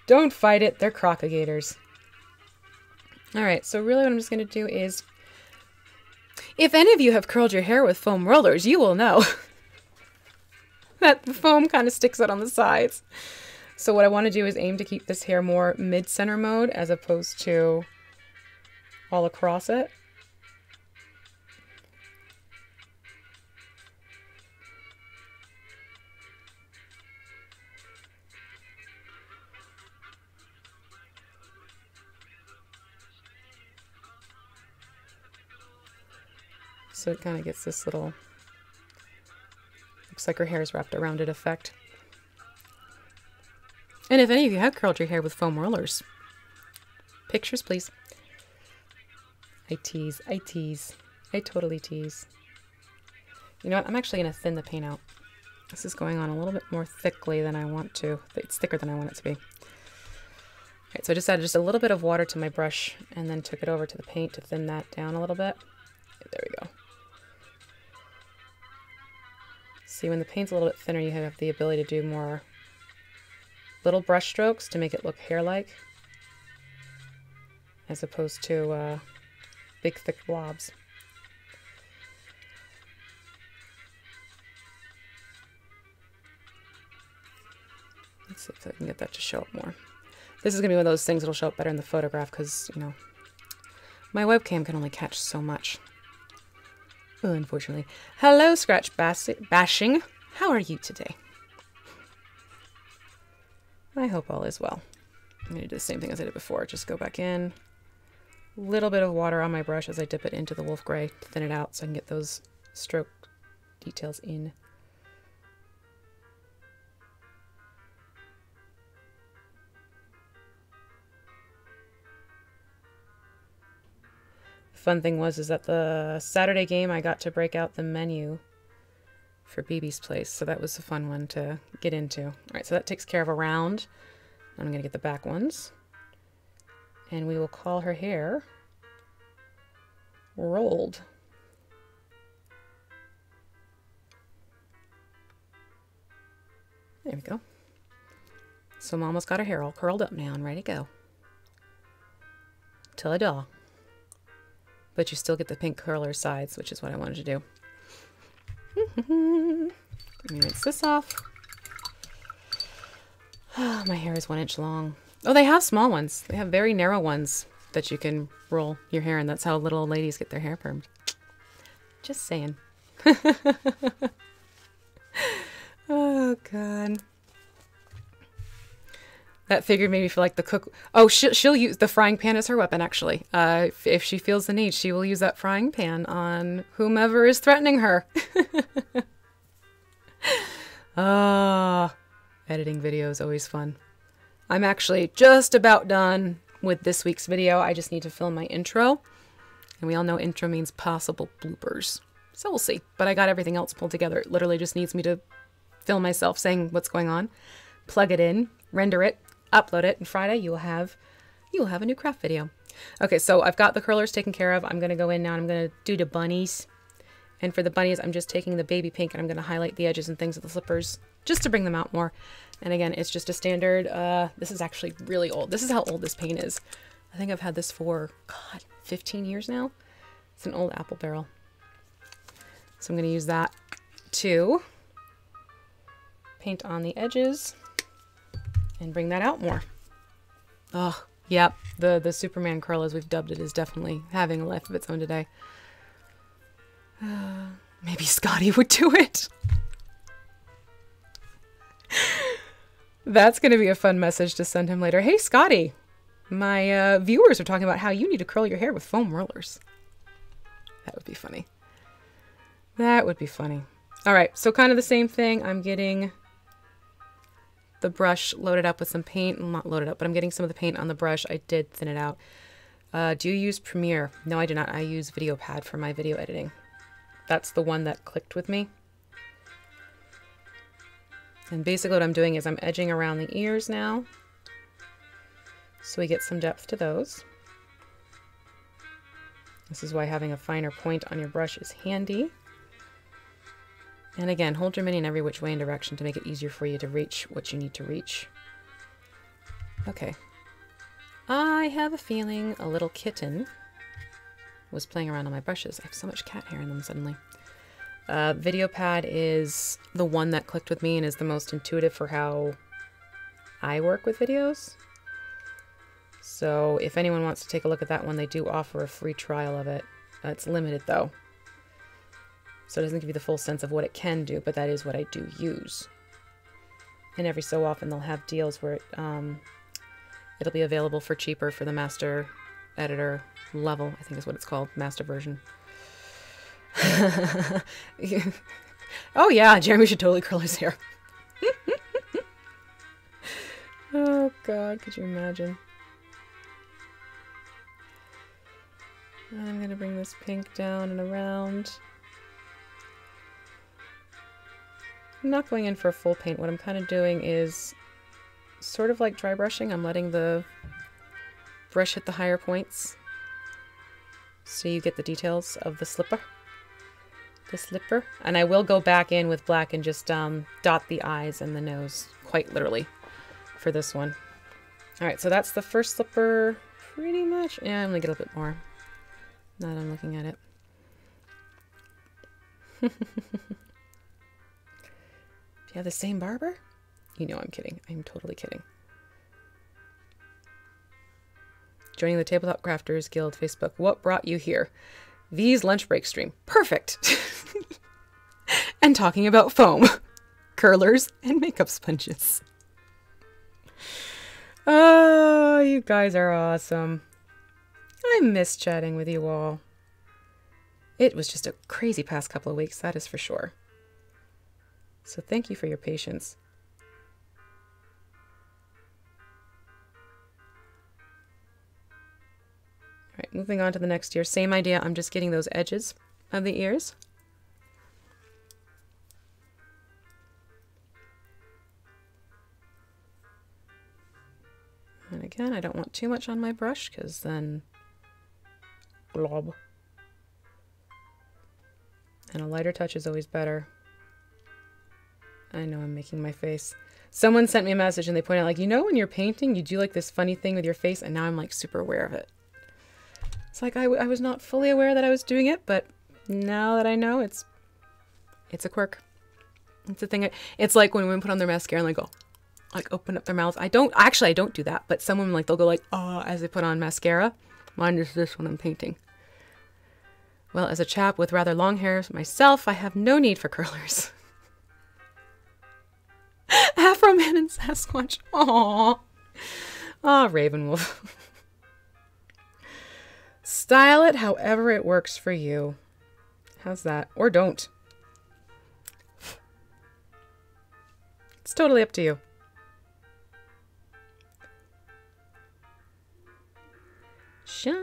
Don't fight it. They're crocodile. All right, so really what I'm just going to do is, if any of you have curled your hair with foam rollers, you will know that the foam kind of sticks out on the sides. So what I want to do is aim to keep this hair more mid-center mode as opposed to all across it. So it kind of gets this little, looks like her hair is wrapped around it effect. And if any of you have curled your hair with foam rollers, pictures please. I tease, I tease, I totally tease. You know what, I'm actually going to thin the paint out. This is going on a little bit more thickly than I want to. It's thicker than I want it to be. Alright, so I just added just a little bit of water to my brush and then took it over to the paint to thin that down a little bit. There we go. See, when the paint's a little bit thinner, you have the ability to do more little brush strokes to make it look hair-like, as opposed to big, thick blobs. Let's see if I can get that to show up more. This is going to be one of those things that'll show up better in the photograph because, you know, my webcam can only catch so much. Oh, unfortunately. Hello, Scratch Bashing. How are you today? I hope all is well. I'm going to do the same thing as I did before. Just go back in. A little bit of water on my brush as I dip it into the wolf gray to thin it out so I can get those stroke details in. Fun thing was is that the Saturday game I got to break out the menu for BB's place, so that was a fun one to get into. All right, so that takes care of a round. I'm going to get the back ones, and we will call her hair rolled. There we go. So Mama's got her hair all curled up now and ready to go. Ta-da. But you still get the pink curler sides, which is what I wanted to do. Let me rinse this off. Oh, my hair is 1 inch long. Oh, they have small ones. They have very narrow ones that you can roll your hair in. That's how little ladies get their hair permed. Just saying. Oh, God. That figure made me feel like the cook. Oh, she'll use the frying pan as her weapon, actually. If she feels the need, she will use that frying pan on whomever is threatening her. Ah, editing video is always fun. I'm actually just about done with this week's video. I just need to film my intro. And we all know intro means possible bloopers. So we'll see. But I got everything else pulled together. It literally just needs me to film myself saying what's going on, plug it in, render it, upload it, and Friday you will have a new craft video. Okay, so I've got the curlers taken care of. I'm going to go in now and I'm going to do the bunnies. And for the bunnies, I'm just taking the baby pink and I'm going to highlight the edges and things of the slippers just to bring them out more. And again, it's just a standard, this is actually really old. This is how old this paint is. I think I've had this for, God, 15 years now. It's an old apple barrel. So I'm going to use that to paint on the edges and bring that out more. Oh, yep. The Superman curl, as we've dubbed it, is definitely having a life of its own today. Maybe Scotty would do it. That's going to be a fun message to send him later. Hey, Scotty, my viewers are talking about how you need to curl your hair with foam rollers. That would be funny. That would be funny. All right, so kind of the same thing. I'm getting the brush loaded up with some paint. Well, not loaded up, but I'm getting some of the paint on the brush. I did thin it out. Do you use Premiere? No, I do not. I use VideoPad for my video editing. That's the one that clicked with me. And basically what I'm doing is I'm edging around the ears now, so we get some depth to those. This is why having a finer point on your brush is handy. And again, hold your mini in every which way and direction to make it easier for you to reach what you need to reach. Okay. I have a feeling a little kitten was playing around on my brushes. I have so much cat hair in them suddenly. VideoPad is the one that clicked with me and is the most intuitive for how I work with videos. So if anyone wants to take a look at that one, they do offer a free trial of it. It's limited though. So it doesn't give you the full sense of what it can do, but that is what I do use. And every so often they'll have deals where it'll be available for cheaper for the master editor level, I think is what it's called, master version. Oh yeah, Jeremy should totally curl his hair. Oh god, could you imagine? I'm gonna bring this pink down and around. I'm not going in for a full paint. What I'm kind of doing is sort of like dry brushing. I'm letting the brush hit the higher points so you get the details of the slipper. And I will go back in with black and just dot the eyes and the nose, quite literally, for this one. Alright, so that's the first slipper, pretty much. Yeah, I'm gonna get a bit more now that I'm looking at it. Do you have the same barber? You know I'm kidding. I'm totally kidding. Joining the Tabletop Crafters Guild Facebook. What brought you here? V's lunch break stream. Perfect. And talking about foam, curlers, and makeup sponges. Oh, you guys are awesome. I miss chatting with you all. It was just a crazy past couple of weeks, that is for sure. So thank you for your patience. All right, moving on to the next ear. Same idea, I'm just getting those edges of the ears. And again, I don't want too much on my brush because then glob. And a lighter touch is always better. I know I'm making my face. Someone sent me a message and they pointed out, like, you know, when you're painting, you do like this funny thing with your face, and now I'm like super aware of it. It's like I was not fully aware that I was doing it, but now that I know, it's a quirk. It's a thing. It's like when women put on their mascara and they go, like, open up their mouths. I don't do that, but some women, like, they'll go like, oh, as they put on mascara. Mine is this when I'm painting. Well, as a chap with rather long hair myself, I have no need for curlers. Afro Man and Sasquatch. Aww. Ah, Ravenwolf. Style it however it works for you. How's that? Or don't. It's totally up to you. Shine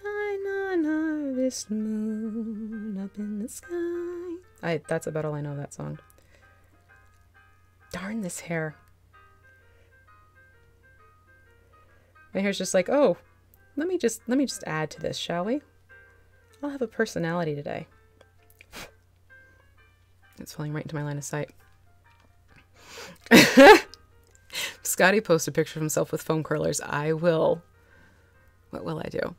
on, harvest moon up in the sky. That's about all I know of that song. Darn this hair. My hair's just like, oh, let me just add to this, shall we? I'll have a personality today. It's falling right into my line of sight. Scotty posted a picture of himself with foam curlers. I will. What will I do?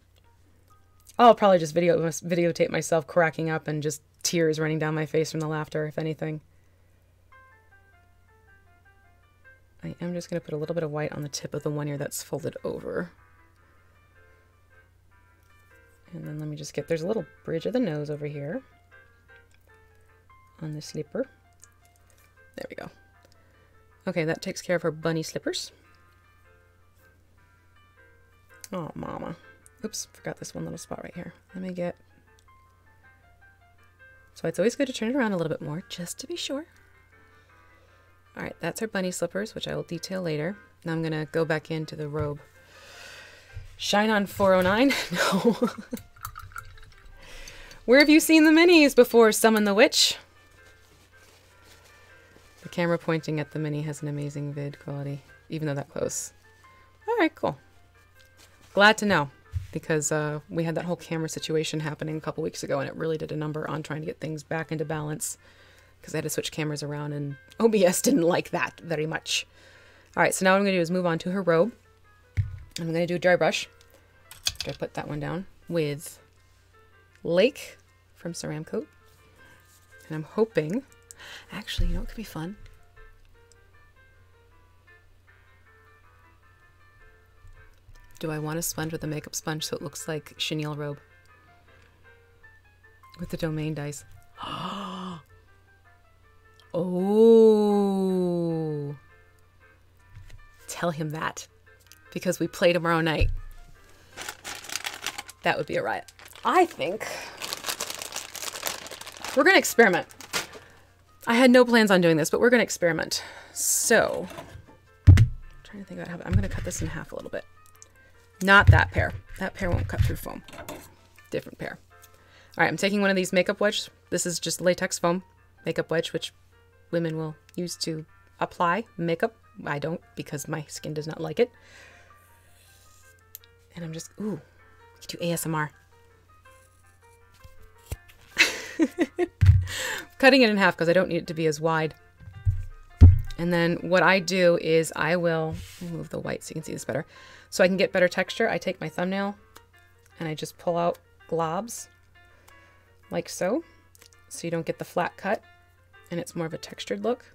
I'll probably just videotape myself cracking up and just tears running down my face from the laughter, if anything. I am just going to put a little bit of white on the tip of the one ear that's folded over. And then let me just there's a little bridge of the nose over here on the slipper. There we go. Okay, that takes care of her bunny slippers. Oh, mama. Oops, forgot this one little spot right here. Let me get... So it's always good to turn it around a little bit more, just to be sure. Alright, that's her bunny slippers, which I will detail later. Now I'm going to go back into the robe. Shine on 409? No. Where have you seen the minis before, Summon the Witch? The camera pointing at the mini has an amazing vid quality, even though that close. Alright, cool. Glad to know. because we had that whole camera situation happening a couple weeks ago, and it really did a number on trying to get things back into balance because I had to switch cameras around, and OBS didn't like that very much. All right, so now what I'm going to do is move on to her robe. I'm going to do a dry brush. I put that one down with Lake from Ceramcoat. And I'm hoping, actually, you know what could be fun? Do I want a sponge with a makeup sponge so it looks like chenille robe? With the domain dice. Oh. Tell him that. Because we play tomorrow night. That would be a riot. I think we're going to experiment. I had no plans on doing this, but we're going to experiment. So, I'm trying to think about how I'm going to cut this in half a little bit. Not that pair. That pair won't cut through foam. Different pair. All right, I'm taking one of these makeup wedges. This is just latex foam makeup wedge, which women will use to apply makeup. I don't, because my skin does not like it. And I'm just, ooh, we could do ASMR. Cutting it in half because I don't need it to be as wide. And then what I do is I will move the white so you can see this better. So I can get better texture, I take my thumbnail and I just pull out globs like so. So you don't get the flat cut and it's more of a textured look.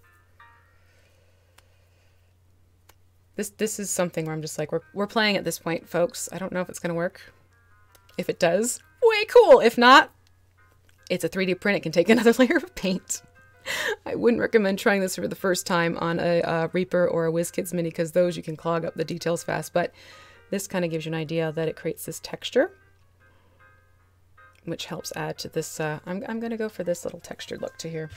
This is something where I'm just like, we're playing at this point, folks. I don't know if it's going to work. If it does, way cool. If not, it's a 3D print. It can take another layer of paint. I wouldn't recommend trying this for the first time on a Reaper or a WizKids Mini because those you can clog up the details fast. But this kind of gives you an idea that it creates this texture, which helps add to this. I'm going to go for this little textured look to here.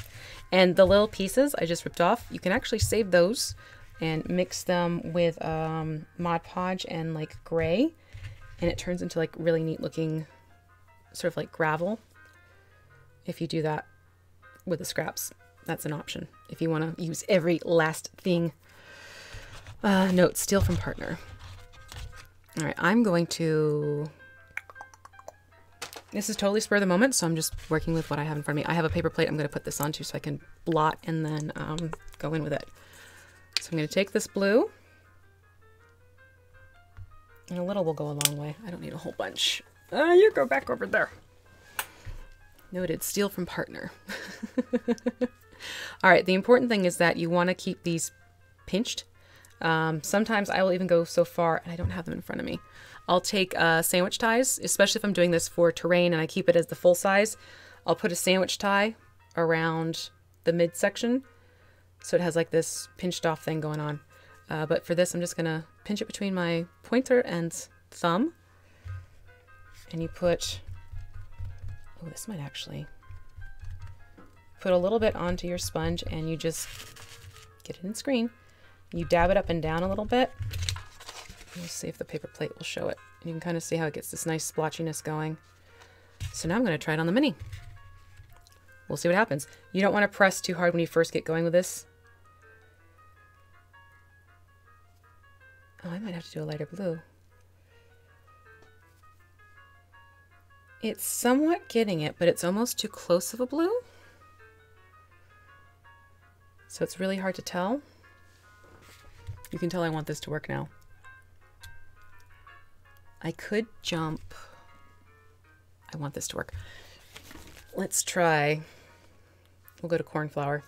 And the little pieces I just ripped off, you can actually save those and mix them with Mod Podge and like gray. And it turns into like really neat looking sort of like gravel. If you do that with the scraps, that's an option. If you want to use every last thing. Note, steal from partner. All right, I'm going to... This is totally spur of the moment, so I'm just working with what I have in front of me. I have a paper plate I'm going to put this onto so I can blot and then go in with it. So I'm going to take this blue. And a little will go a long way. I don't need a whole bunch. You go back over there. Noted, steal from partner. All right, the important thing is that you want to keep these pinched. Sometimes I will even go so far, and I don't have them in front of me. I'll take sandwich ties, especially if I'm doing this for terrain and I keep it as the full size. I'll put a sandwich tie around the midsection so it has like this pinched off thing going on. But for this, I'm just going to pinch it between my pointer and thumb. And you put... Oh, this might actually put a little bit onto your sponge and you just get it in screen. You dab it up and down a little bit. We'll see if the paper plate will show it. And you can kind of see how it gets this nice splotchiness going. So now I'm going to try it on the Mini. We'll see what happens. You don't want to press too hard when you first get going with this. Oh, I might have to do a lighter blue. It's somewhat getting it, but it's almost too close of a blue. So it's really hard to tell. You can tell I want this to work now. I could jump. I want this to work. Let's try. We'll go to Cornflower.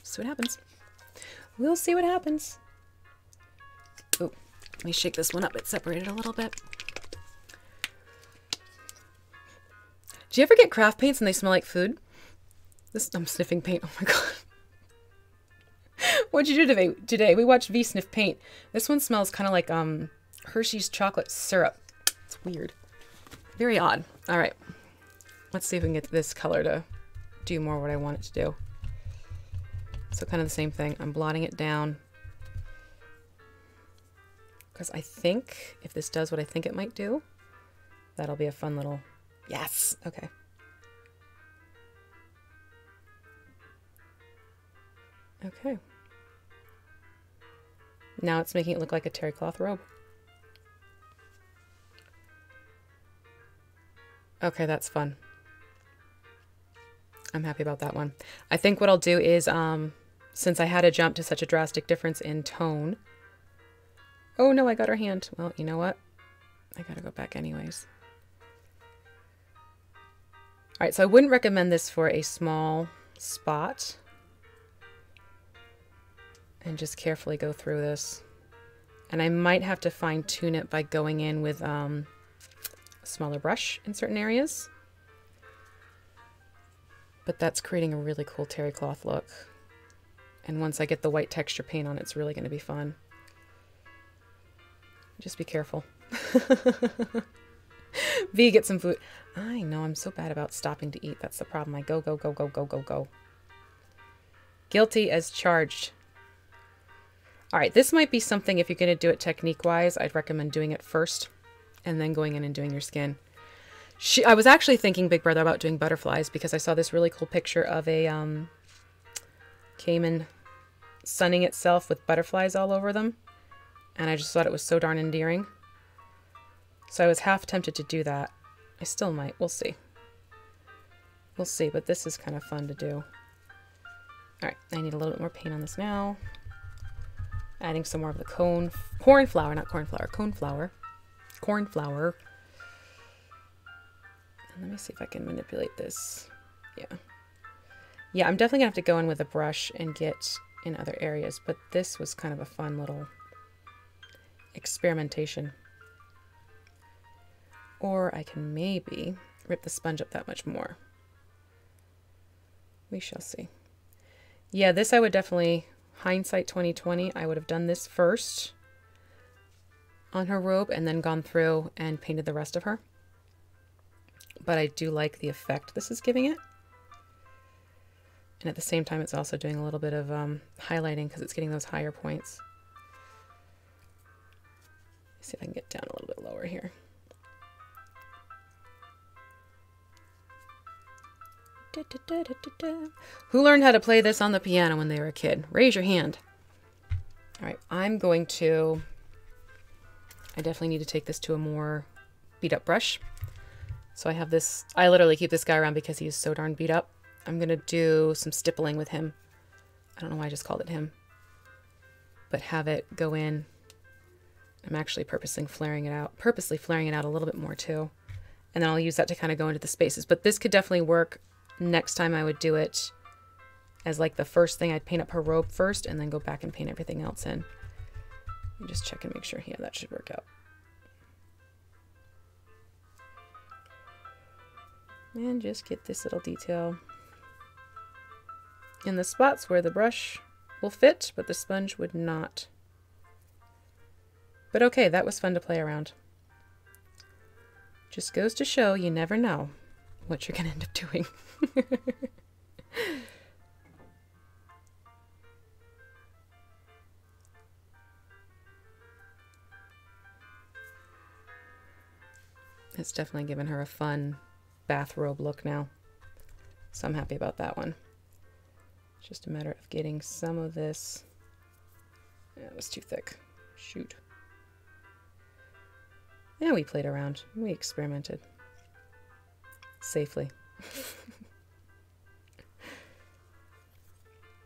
See what happens. We'll see what happens. Oh, let me shake this one up. It's separated a little bit. Do you ever get craft paints and they smell like food? I'm sniffing paint. Oh my god. What'd you do today? We watched V sniff paint. This one smells kind of like Hershey's chocolate syrup. It's weird. Very odd. All right. Let's see if we can get this color to do more what I want it to do. So kind of the same thing. I'm blotting it down. Because I think if this does what I think it might do, that'll be a fun little... Yes! Okay. Okay. Now it's making it look like a terry cloth robe. Okay, that's fun. I'm happy about that one. I think what I'll do is, since I had to jump to such a drastic difference in tone. Oh no, I got her hand. Well, you know what? I gotta go back anyways. All right, so I wouldn't recommend this for a small spot. And just carefully go through this. And I might have to fine tune it by going in with a smaller brush in certain areas. But that's creating a really cool terry cloth look. And once I get the white texture paint on, it's really going to be fun. Just be careful. V, get some food. I know, I'm so bad about stopping to eat. That's the problem. I go, go, go, go, go, go, go. Guilty as charged. All right, this might be something, if you're going to do it technique-wise, I'd recommend doing it first and then going in and doing your skin. I was actually thinking, Big Brother, about doing butterflies because I saw this really cool picture of a Caymen sunning itself with butterflies all over them. And I just thought it was so darn endearing. So I was half tempted to do that. I still might. We'll see. We'll see, but this is kind of fun to do. All right, I need a little bit more paint on this now. Adding some more of the cornflower, not cornflower, coneflower. Cornflower. And let me see if I can manipulate this. Yeah. Yeah, I'm definitely gonna have to go in with a brush and get in other areas, but this was kind of a fun little experimentation. Or I can maybe rip the sponge up that much more. We shall see. Yeah, this I would definitely, hindsight 2020, I would have done this first on her robe and then gone through and painted the rest of her. But I do like the effect this is giving it. And at the same time, it's also doing a little bit of highlighting because it's getting those higher points. Let's see if I can get down a little bit lower here. Da, da, da, da, da, da. Who learned how to play this on the piano when they were a kid? Raise your hand. All right, I'm going to... I definitely need to take this to a more beat up brush. So I have this... I literally keep this guy around because he's so darn beat up. I'm going to do some stippling with him. I don't know why I just called it him. But have it go in. I'm actually purposely flaring it out a little bit more too. And then I'll use that to kind of go into the spaces. But this could definitely work. Next time I would do it as like the first thing. I'd paint up her robe first and then go back and paint everything else in. Let me just check and make sure. Yeah, that should work out. And just get this little detail in the spots where the brush will fit, but the sponge would not. But okay, that was fun to play around. Just goes to show you never know what you're going to end up doing. It's definitely given her a fun bathrobe look now. So I'm happy about that one. It's just a matter of getting some of this. Yeah, it was too thick. Shoot. Yeah, we played around. We experimented. Safely.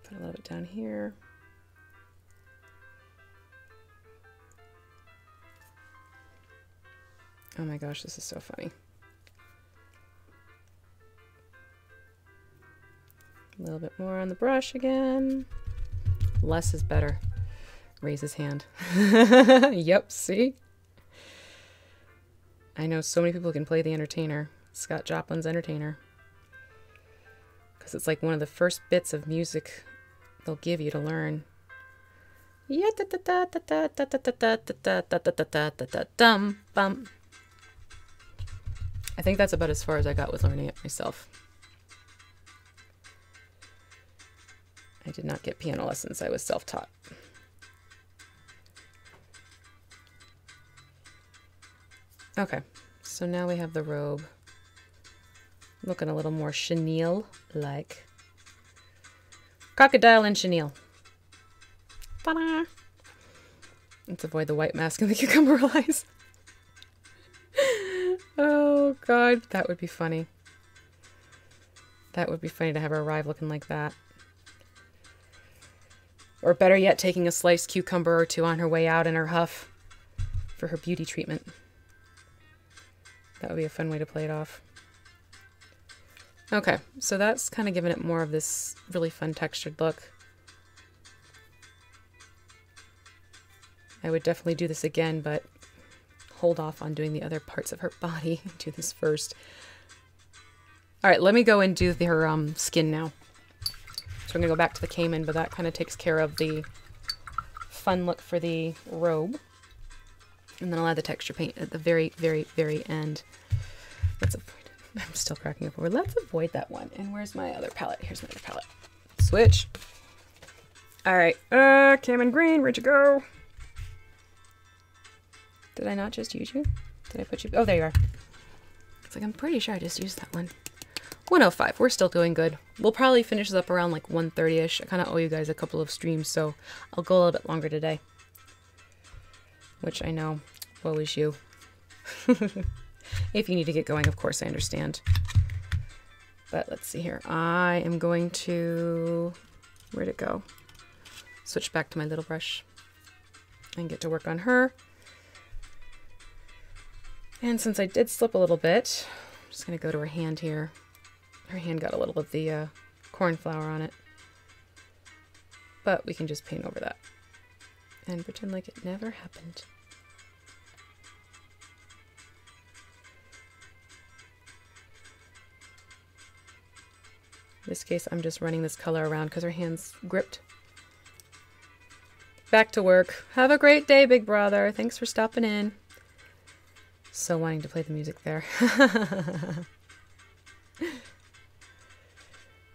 Put a little bit down here. Oh my gosh, this is so funny. A little bit more on the brush again. Less is better. Raise his hand. Yep, see? I know so many people can play the entertainer. Scott Joplin's entertainer. Because it's like one of the first bits of music they'll give you to learn. Yeah, da da da da da da da da da da da da da da dum bum. I think that's about as far as I got with learning it myself. I did not get piano lessons. I was self-taught. Okay, so now we have the robe looking a little more chenille-like. Crocodile and chenille. Ta-da! Let's avoid the white mask and the cucumber eyes. Oh God, that would be funny. That would be funny to have her arrive looking like that. Or better yet, taking a sliced cucumber or two on her way out in her huff for her beauty treatment. That would be a fun way to play it off. Okay, so that's kind of giving it more of this really fun textured look. I would definitely do this again, but hold off on doing the other parts of her body. Do this first. All right, let me go and do her skin now. So I'm gonna go back to the Caymen, but that kind of takes care of the fun look for the robe. And then I'll add the texture paint at the very, very, very end. Let's avoid it. I'm still cracking up over. Let's avoid that one. And where's my other palette? Here's my other palette. Switch. All right, Caymen green, ready to go. Did I not just use you? Did I put you? Oh, there you are. It's like, I'm pretty sure I just used that one. 105. We're still doing good. We'll probably finish this up around like 1:30-ish. I kind of owe you guys a couple of streams, so I'll go a little bit longer today. Which I know, woe is you. If you need to get going, of course, I understand. But let's see here. I am going to... Where'd it go? Switch back to my little brush and get to work on her. And since I did slip a little bit, I'm just going to go to her hand here. Her hand got a little of the cornflower on it. But we can just paint over that and pretend like it never happened. In this case, I'm just running this color around because her hand's gripped. Back to work. Have a great day, big brother. Thanks for stopping in. So wanting to play the music there.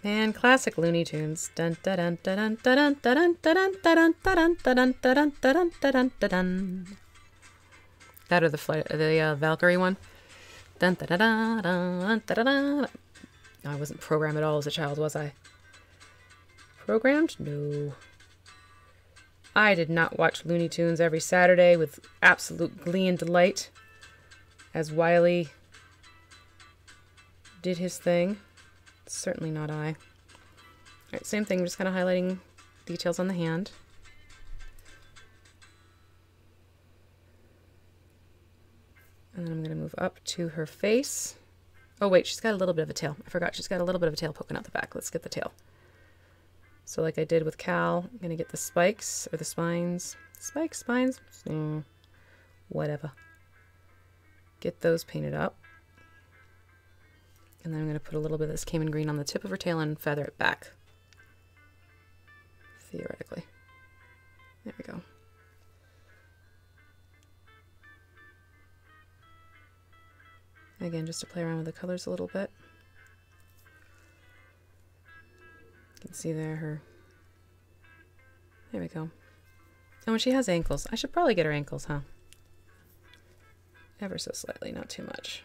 Man, classic Looney Tunes. Dun dun dun dun dun dun dun dun dun dun dun dun dun dun. That or the Valkyrie one. Dun dun dun dun dun dun. I wasn't programmed at all as a child, was I? Programmed? No. I did not watch Looney Tunes every Saturday with absolute glee and delight as Wiley did his thing. Certainly not I. Alright, same thing, just kind of highlighting details on the hand. And then I'm going to move up to her face. Oh wait, she's got a little bit of a tail. I forgot she's got a little bit of a tail poking out the back. Let's get the tail. So like I did with Cal, I'm going to get the spikes, or the spines. Spikes, spines? Whatever. Get those painted up. And then I'm going to put a little bit of this Caymen green on the tip of her tail and feather it back. Theoretically. There we go. Again, just to play around with the colors a little bit. You can see there there we go. And when she has ankles, I should probably get her ankles, huh? Ever so slightly, not too much.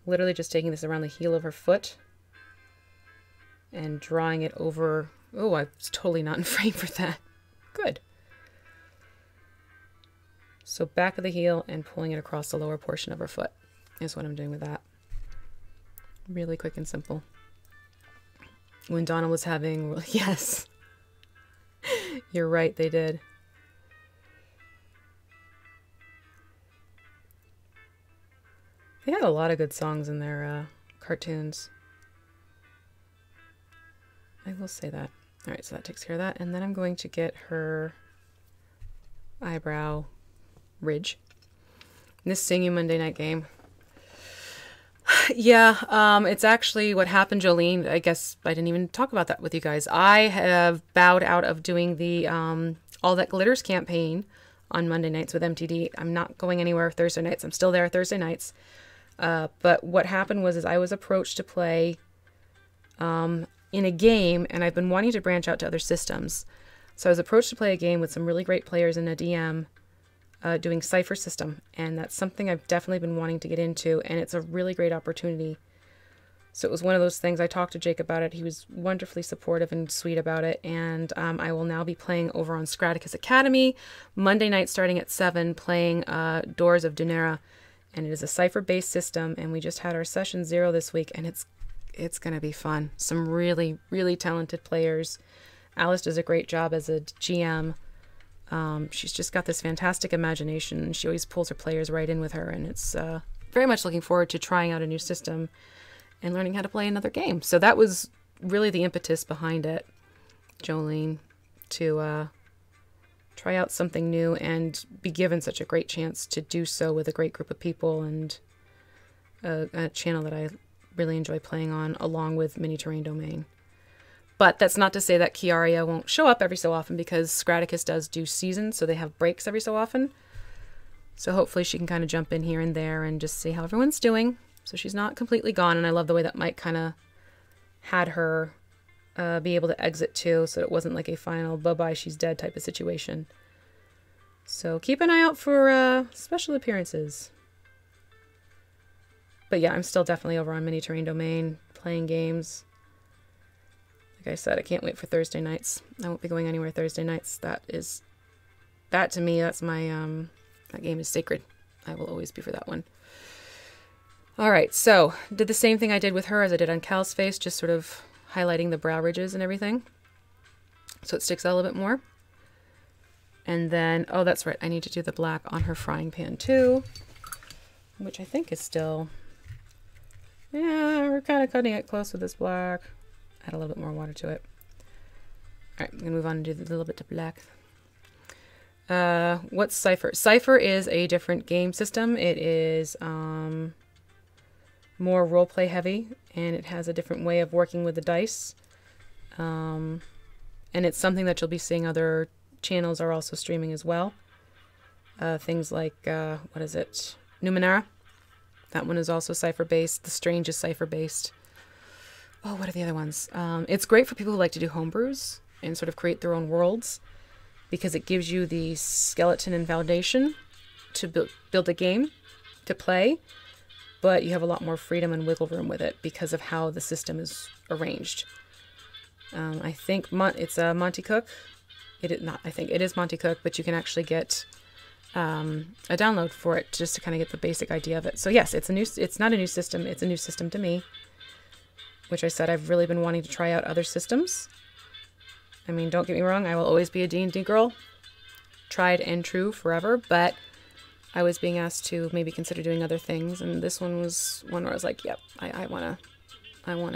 Literally just taking this around the heel of her foot and drawing it over. Oh, I was totally not in frame for that. Good. So back of the heel and pulling it across the lower portion of her foot is what I'm doing with that. Really quick and simple. When Donna was having, yes, you're right, they did. They had a lot of good songs in their cartoons. I will say that. All right, so that takes care of that. And then I'm going to get her eyebrow ridge. This Singing Monday Night Game. Yeah, it's actually what happened, Jolene. I guess I didn't even talk about that with you guys. I have bowed out of doing the All That Glitters campaign on Monday nights with MTD. I'm not going anywhere Thursday nights. I'm still there Thursday nights. But what happened was I was approached to play in a game, and I've been wanting to branch out to other systems. So I was approached to play a game with some really great players in a DM doing Cypher system, and that's something I've definitely been wanting to get into, and it's a really great opportunity So it was one of those things. I talked to Jake about it. He was wonderfully supportive and sweet about it. And I will now be playing over on Scraticus Academy Monday night starting at 7, playing Doors of Dunera. And it is a cipher-based system. And we just had our session 0 this week, and it's going to be fun. Some really, really talented players. Alice does a great job as a GM. She's just got this fantastic imagination. She always pulls her players right in with her. And it's very much looking forward to trying out a new system and learning how to play another game. So that was really the impetus behind it, Jolene, to try out something new and be given such a great chance to do so with a great group of people and a channel that I really enjoy playing on, along with Mini Terrain Domain. But that's not to say that Chiaria won't show up every so often, because Scraticus does do seasons, so they have breaks every so often. So hopefully she can kind of jump in here and there and just see how everyone's doing. So she's not completely gone, and I love the way that Mike kind of had her be able to exit too, so it wasn't like a final bye-bye, she's dead type of situation. So keep an eye out for special appearances. But yeah, I'm still definitely over on Mini Terrain Domain, playing games. Like I said, I can't wait for Thursday nights. I won't be going anywhere Thursday nights. That to me, that's my, that game is sacred. I will always be for that one. All right, so did the same thing I did with her as I did on Cal's face, just sort of highlighting the brow ridges and everything, so it sticks out a little bit more. And then, oh, that's right, I need to do the black on her frying pan too, which I think is still, yeah, we're kind of cutting it close with this black. Add a little bit more water to it. All right, I'm gonna move on and do a little bit to black. What's Cipher? Cipher is a different game system. It is more roleplay heavy, and it has a different way of working with the dice. And it's something that you'll be seeing other channels are also streaming as well. Things like, what is it? Numenera. That one is also cipher-based. The Strange is cipher-based. Oh, what are the other ones? It's great for people who like to do homebrews and sort of create their own worlds, because it gives you the skeleton and foundation to build a game to play, but you have a lot more freedom and wiggle room with it because of how the system is arranged. I think it's a Monty Cook. It is not. I think it is Monty Cook, but you can actually get a download for it just to kind of get the basic idea of it. So yes, it's not a new system. It's a new system to me, which I said I've really been wanting to try out other systems. I mean, don't get me wrong, I will always be a D&D girl, tried and true forever, but I was being asked to maybe consider doing other things, and this one was one where I was like, yep, I wanna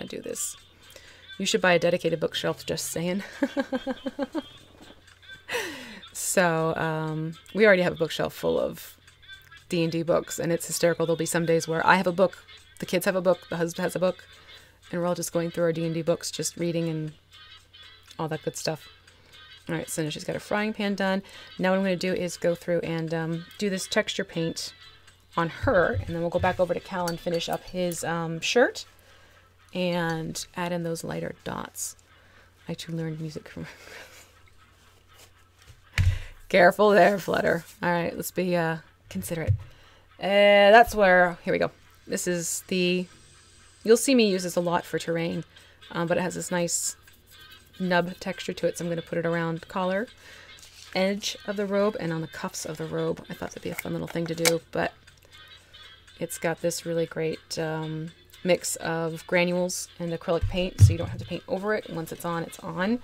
do this. You should buy a dedicated bookshelf, just saying. So, we already have a bookshelf full of D&D books, and it's hysterical. There'll be some days where I have a book, the kids have a book, the husband has a book, and we're all just going through our D&D books, just reading and all that good stuff. All right, so now she's got her frying pan done. Now what I'm going to do is go through and do this texture paint on her, and then we'll go back over to Cal and finish up his shirt and add in those lighter dots. I too learned music from Careful there, Flutter. All right, let's be considerate. That's where, here we go. This is the, you'll see me use this a lot for terrain, but it has this nice nub texture to it, so I'm going to put it around the collar edge of the robe and on the cuffs of the robe. I thought that'd be a fun little thing to do, but it's got this really great mix of granules and acrylic paint, so you don't have to paint over it. Once it's on, it's on.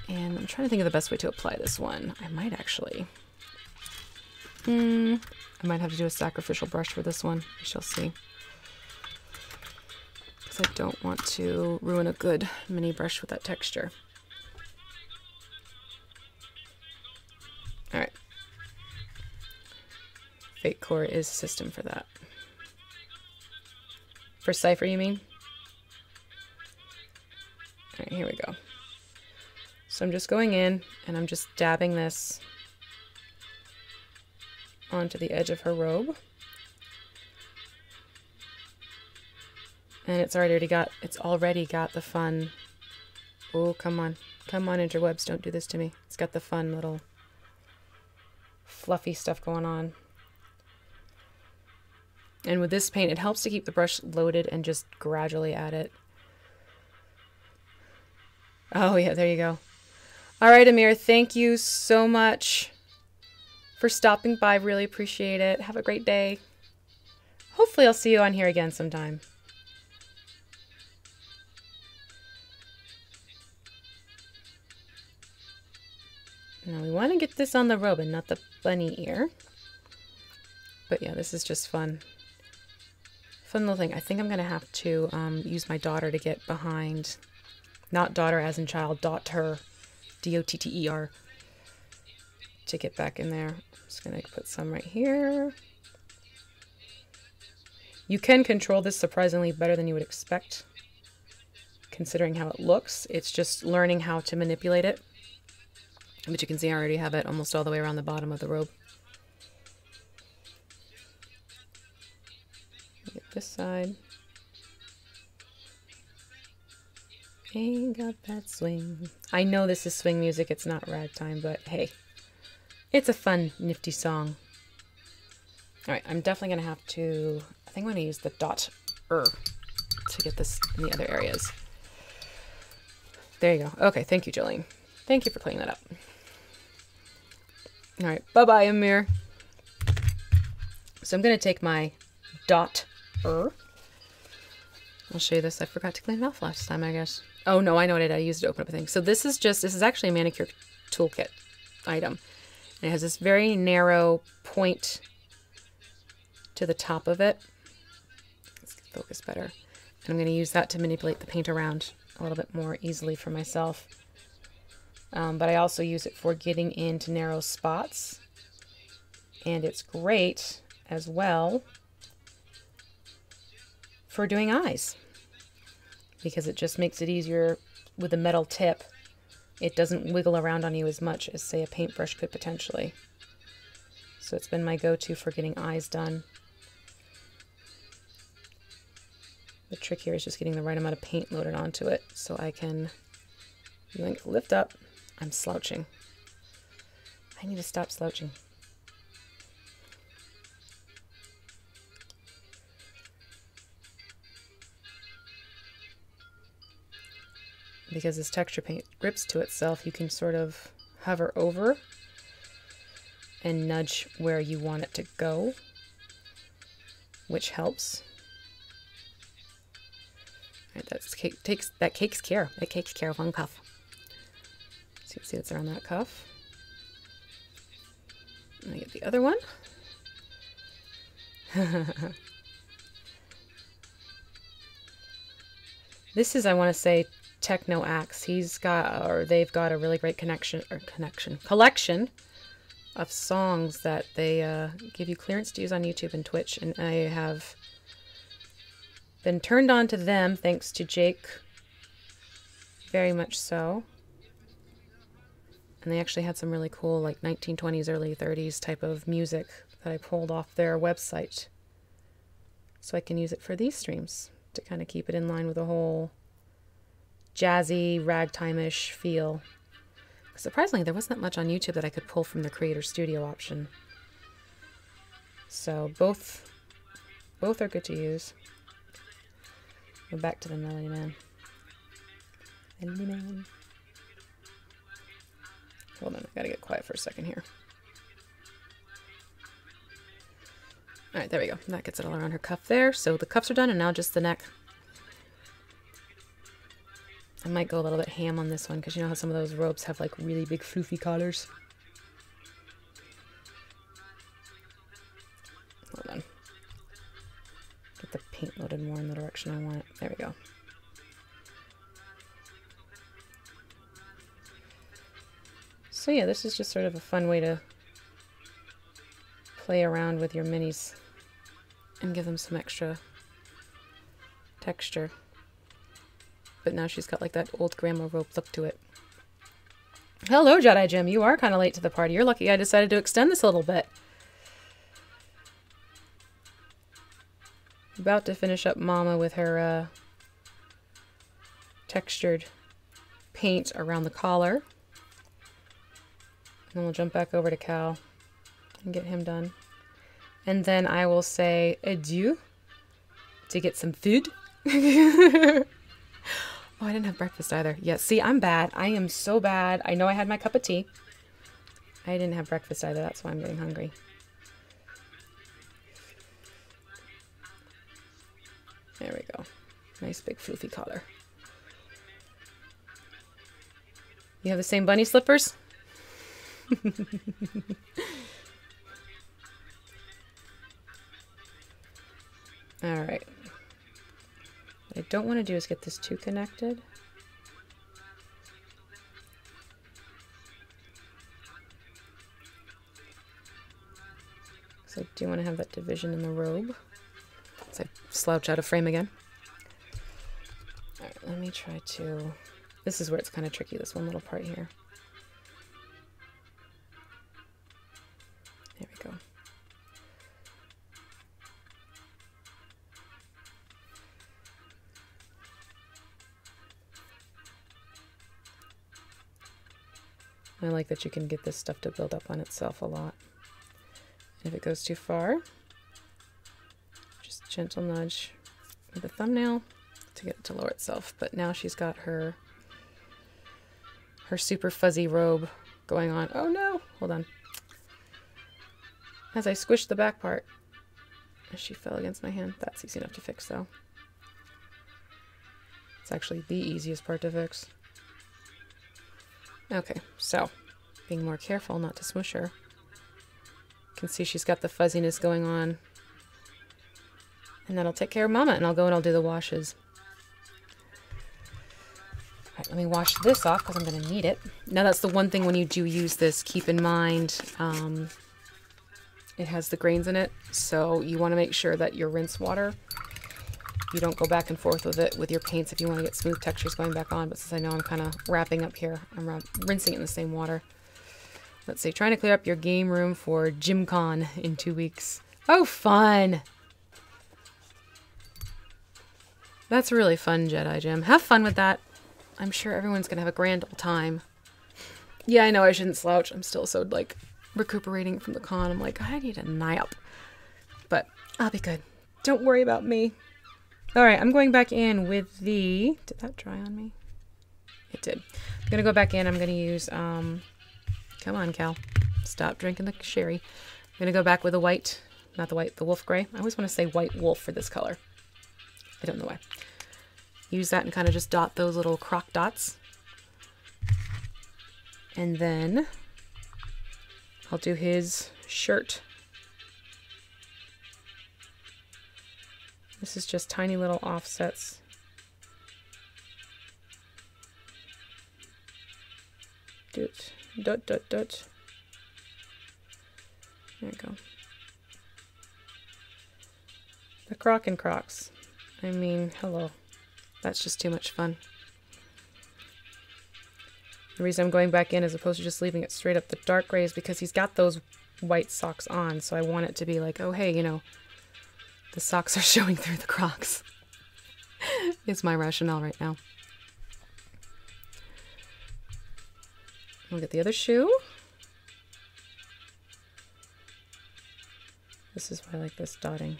And I'm trying to think of the best way to apply this one. I might actually, I might have to do a sacrificial brush for this one. We shall see. I don't want to ruin a good mini brush with that texture. All right. Fate Core is system for that. For Cipher, you mean? All right, here we go. So I'm just going in and I'm just dabbing this onto the edge of her robe. And it's already got the fun. Oh, come on. Come on, interwebs, don't do this to me. It's got the fun little fluffy stuff going on. And with this paint, it helps to keep the brush loaded and just gradually add it. Oh yeah, there you go. All right, Amir, thank you so much for stopping by. Really appreciate it. Have a great day. Hopefully I'll see you on here again sometime. Now we want to get this on the robe and not the bunny ear. But yeah, this is just fun. Fun little thing. I think I'm going to have to use my daughter to get behind. Not daughter as in child, daughter. D-O-T-T-E-R. To get back in there. I'm just going to put some right here. You can control this surprisingly better than you would expect, considering how it looks. It's just learning how to manipulate it. But you can see I already have it almost all the way around the bottom of the robe. Get this side. Ain't got that swing. I know this is swing music, it's not ragtime, but hey, it's a fun, nifty song. Alright, I'm definitely going to have to, I think I'm going to use the dot-er to get this in the other areas. There you go. Okay, thank you, Jolene. Thank you for cleaning that up. Alright, bye-bye, Amir. So I'm going to take my dot-er. I'll show you this. I forgot to clean it off last time, I guess. Oh, no, I know what I did. I used it to open up a thing. So this is actually a manicure toolkit item. And it has this very narrow point to the top of it. Let's focus better. And I'm going to use that to manipulate the paint around a little bit more easily for myself. But I also use it for getting into narrow spots. And it's great as well for doing eyes, because it just makes it easier with a metal tip. It doesn't wiggle around on you as much as, say, a paintbrush could potentially. So it's been my go-to for getting eyes done. The trick here is just getting the right amount of paint loaded onto it so I can lift up. I'm slouching. I need to stop slouching. Because this texture paint grips to itself, you can sort of hover over and nudge where you want it to go, which helps. All right, that takes care of one cuff. So you can see it's around that cuff. And I get the other one. This is, I want to say, TeknoAxe. They've got a really great collection of songs that they give you clearance to use on YouTube and Twitch, and I have been turned on to them thanks to Jake, very much so. And they actually had some really cool, like 1920s, early 30s type of music that I pulled off their website, so I can use it for these streams to kind of keep it in line with the whole jazzy, ragtime-ish feel. Surprisingly, there wasn't that much on YouTube that I could pull from the Creator Studio option. So both are good to use. Go back to the Melody Man. Melody Man. Hold on, I gotta get quiet for a second here. Alright, there we go. That gets it all around her cuff there. So the cuffs are done, and now just the neck. I might go a little bit ham on this one, because you know how some of those robes have like really big floofy collars? Hold on. Get the paint loaded more in the direction I want it. There we go. So yeah, this is just sort of a fun way to play around with your minis and give them some extra texture. But now she's got like that old grandma rope look to it. Hello, Jedi Jim. You are kind of late to the party. You're lucky I decided to extend this a little bit. About to finish up Mama with her textured paint around the collar. And then we'll jump back over to Cal and get him done. And then I will say adieu to get some food. Oh, I didn't have breakfast either. Yeah, see, I'm bad. I am so bad. I know I had my cup of tea. I didn't have breakfast either. That's why I'm getting hungry. There we go. Nice big floofy collar. You have the same bunny slippers? All right. What I don't want to do is get this too connected. So I do want to have that division in the robe. So I slouch out of frame again. All right, let me try to... This is where it's kind of tricky, this one little part here. There we go. I like that you can get this stuff to build up on itself a lot. If it goes too far, just gentle nudge with the thumbnail to get it to lower itself. But now she's got her super fuzzy robe going on. Oh no, hold on. As I squished the back part, as she fell against my hand. That's easy enough to fix though. It's actually the easiest part to fix. Okay, so being more careful not to smush her. You can see she's got the fuzziness going on. And that'll take care of Mama, and I'll go and I'll do the washes. All right, let me wash this off because I'm going to need it. Now that's the one thing when you do use this, keep in mind it has the grains in it, so you want to make sure that your rinse water, you don't go back and forth with it with your paints if you want to get smooth textures going back on. But since I know I'm kind of wrapping up here, I'm rinsing it in the same water. Let's see, trying to clear up your game room for Gym Con in 2 weeks. Oh, fun! That's really fun, Jedi Jim. Have fun with that. I'm sure everyone's going to have a grand old time. Yeah, I know I shouldn't slouch. I'm still so, like, recuperating from the con. I'm like, I need a nap. But I'll be good. Don't worry about me. Alright, I'm going back in with the... Did that dry on me? It did. I'm going to go back in. I'm going to use... Come on, Cal. Stop drinking the sherry. I'm going to go back with the white... Not the white, the wolf gray. I always want to say white wolf for this color. I don't know why. Use that and kind of just dot those little croc dots. And then I'll do his shirt. This is just tiny little offsets. Dot, dot, dot, dot. There we go. The croc and crocs. I mean, hello. That's just too much fun. The reason I'm going back in as opposed to just leaving it straight up the dark gray is because he's got those white socks on, so I want it to be like, oh hey, you know, the socks are showing through the crocs. Is my rationale right now. We'll get the other shoe. This is why I like this dotting.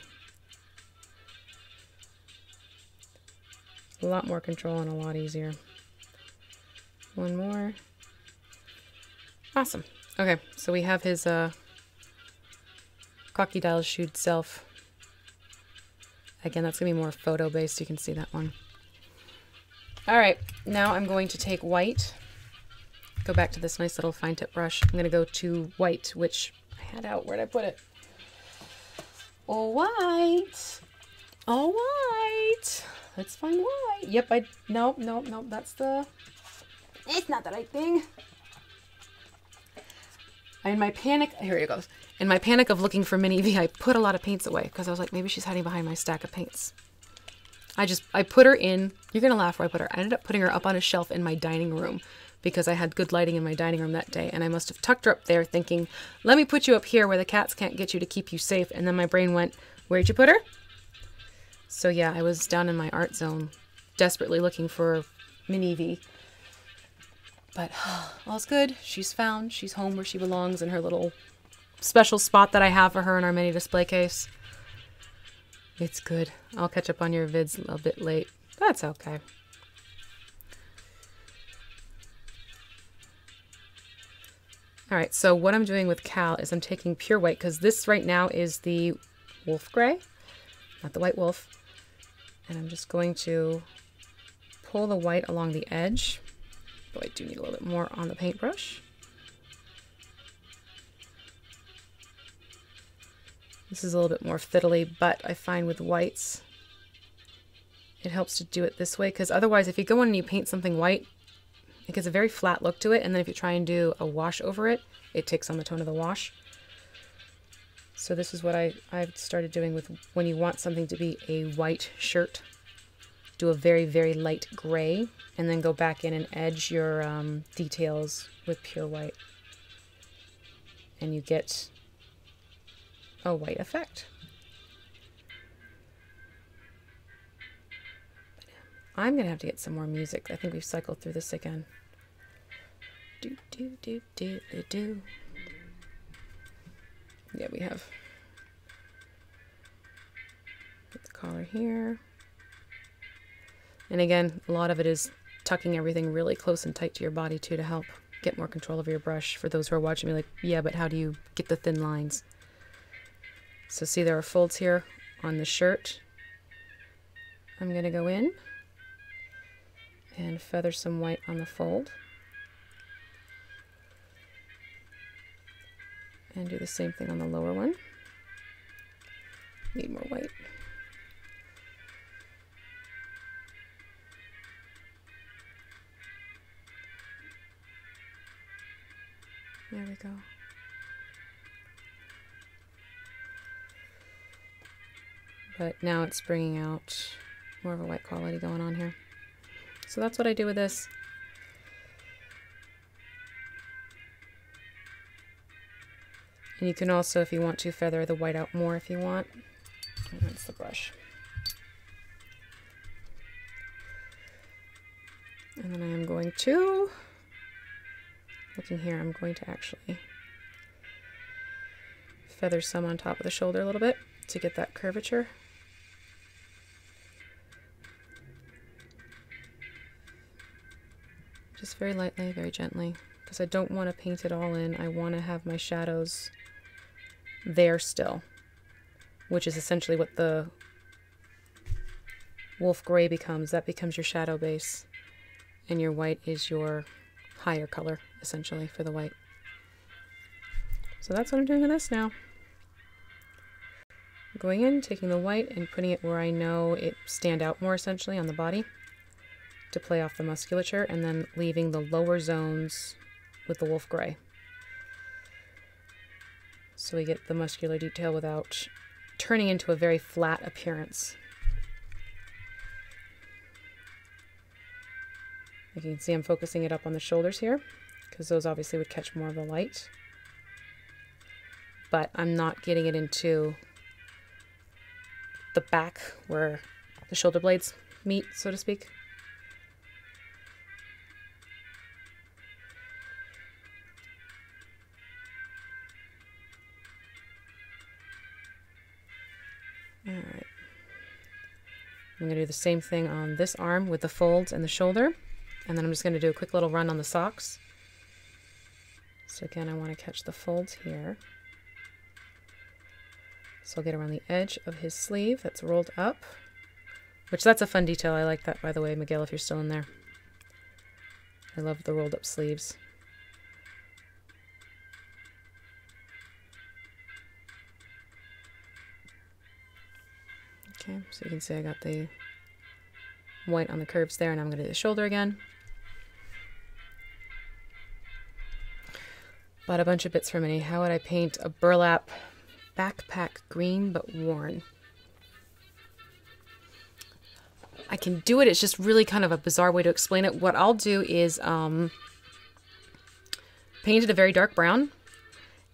A lot more control and a lot easier. One more. Awesome. Okay, so we have his crocodile shoed self. Again, that's going to be more photo-based. You can see that one. All right, now I'm going to take white. Go back to this nice little fine tip brush. I'm going to go to white, which I had out. Where'd I put it? All white. All white. Let's find white. Yep, no, that's the... It's not the right thing. In my panic, here it goes. In my panic of looking for Mini V, I put a lot of paints away because I was like, maybe she's hiding behind my stack of paints. I put her in, you're going to laugh where I put her. I ended up putting her up on a shelf in my dining room because I had good lighting in my dining room that day. And I must have tucked her up there thinking, let me put you up here where the cats can't get you to keep you safe. And then my brain went, where'd you put her? So yeah, I was down in my art zone, desperately looking for Mini V. But all's good. She's found. She's home where she belongs in her little special spot that I have for her in our mini display case. It's good. I'll catch up on your vids a little bit late. That's okay. All right, so what I'm doing with Cal is I'm taking pure white, because this right now is the wolf gray, not the white wolf. And I'm just going to pull the white along the edge. Though I do need a little bit more on the paintbrush. This is a little bit more fiddly, but I find with whites, it helps to do it this way, because otherwise if you go in and you paint something white, it gets a very flat look to it, and then if you try and do a wash over it, it takes on the tone of the wash. So this is what I've started doing with when you want something to be a white shirt. Do a very, very light gray, and then go back in and edge your details with pure white. And you get a white effect. I'm gonna have to get some more music. I think we've cycled through this again. Do do do do do do. Yeah, we have. Get the collar here. And again, a lot of it is tucking everything really close and tight to your body too, to help get more control over your brush. For those who are watching me like, yeah, but how do you get the thin lines? So see, there are folds here on the shirt. I'm gonna go in and feather some white on the fold. And do the same thing on the lower one. Need more white. There we go. But now it's bringing out more of a white quality going on here. So that's what I do with this. And you can also, if you want to, feather the white out more if you want. And that's the brush. And then I am going to, looking here, I'm going to actually feather some on top of the shoulder a little bit to get that curvature. Just very lightly, very gently, because I don't want to paint it all in. I want to have my shadows there still, which is essentially what the wolf gray becomes. That becomes your shadow base, and your white is your higher color, essentially, for the white. So that's what I'm doing with this now. Going in, taking the white and putting it where I know it stand out more, essentially, on the body, to play off the musculature, and then leaving the lower zones with the wolf gray. So we get the muscular detail without turning into a very flat appearance. You can see I'm focusing it up on the shoulders here, because those obviously would catch more of the light. But I'm not getting it into the back where the shoulder blades meet, so to speak. Alright. I'm going to do the same thing on this arm with the folds and the shoulder. And then I'm just going to do a quick little run on the socks. So again, I want to catch the folds here. So I'll get around the edge of his sleeve that's rolled up. Which, that's a fun detail. I like that, by the way, Miguel, if you're still in there. I love the rolled up sleeves. Okay, so you can see I got the white on the curves there, and I'm going to do the shoulder again. Bought a bunch of bits for Minnie. How would I paint a burlap backpack green but worn? I can do it. It's just really kind of a bizarre way to explain it. What I'll do is paint it a very dark brown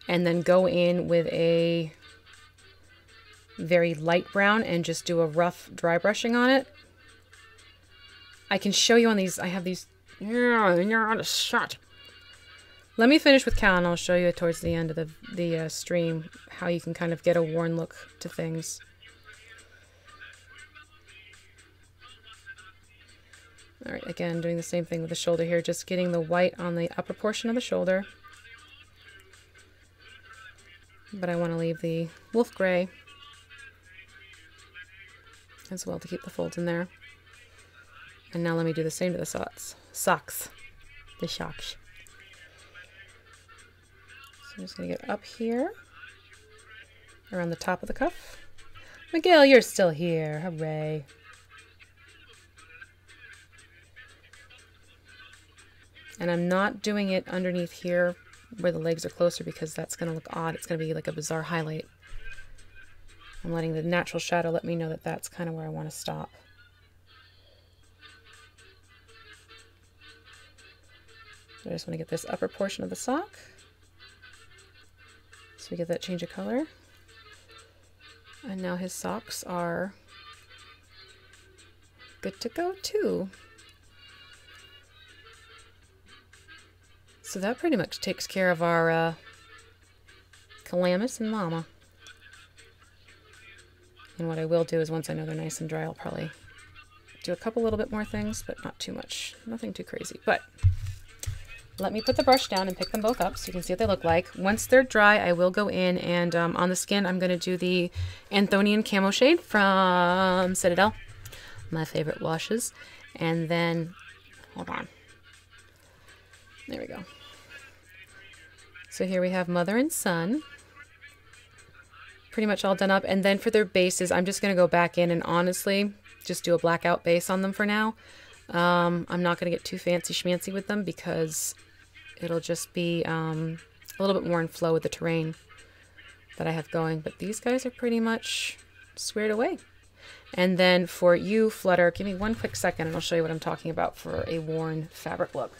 and then go in with a very light brown and just do a rough dry brushing on it. I can show you on these. I have these. You're on a shot. Let me finish with Cal and I'll show you towards the end of the stream how you can kind of get a worn look to things. All right, again, doing the same thing with the shoulder here, just getting the white on the upper portion of the shoulder. But I want to leave the wolf gray as well to keep the folds in there. And now let me do the same to the socks. The socks. So I'm just going to get up here, around the top of the cuff. Miguel, you're still here. Hooray. And I'm not doing it underneath here where the legs are closer because that's going to look odd. It's going to be like a bizarre highlight. I'm letting the natural shadow let me know that that's kind of where I want to stop. So I just want to get this upper portion of the sock. So we get that change of color. And now his socks are good to go too. So that pretty much takes care of our Calamus and Mama. And what I will do is once I know they're nice and dry, I'll probably do a couple little bit more things, but not too much. Nothing too crazy. But let me put the brush down and pick them both up so you can see what they look like. Once they're dry, I will go in and on the skin, I'm going to do the Anthonian Camo shade from Citadel. My favorite washes. And then, hold on. There we go. So here we have mother and son. Pretty much all done up. And then for their bases, I'm just going to go back in and honestly just do a blackout base on them for now. I'm not going to get too fancy schmancy with them because it'll just be a little bit more in flow with the terrain that I have going. But these guys are pretty much squared away. And then for you, Flutter, give me one quick second and I'll show you what I'm talking about for a worn fabric look.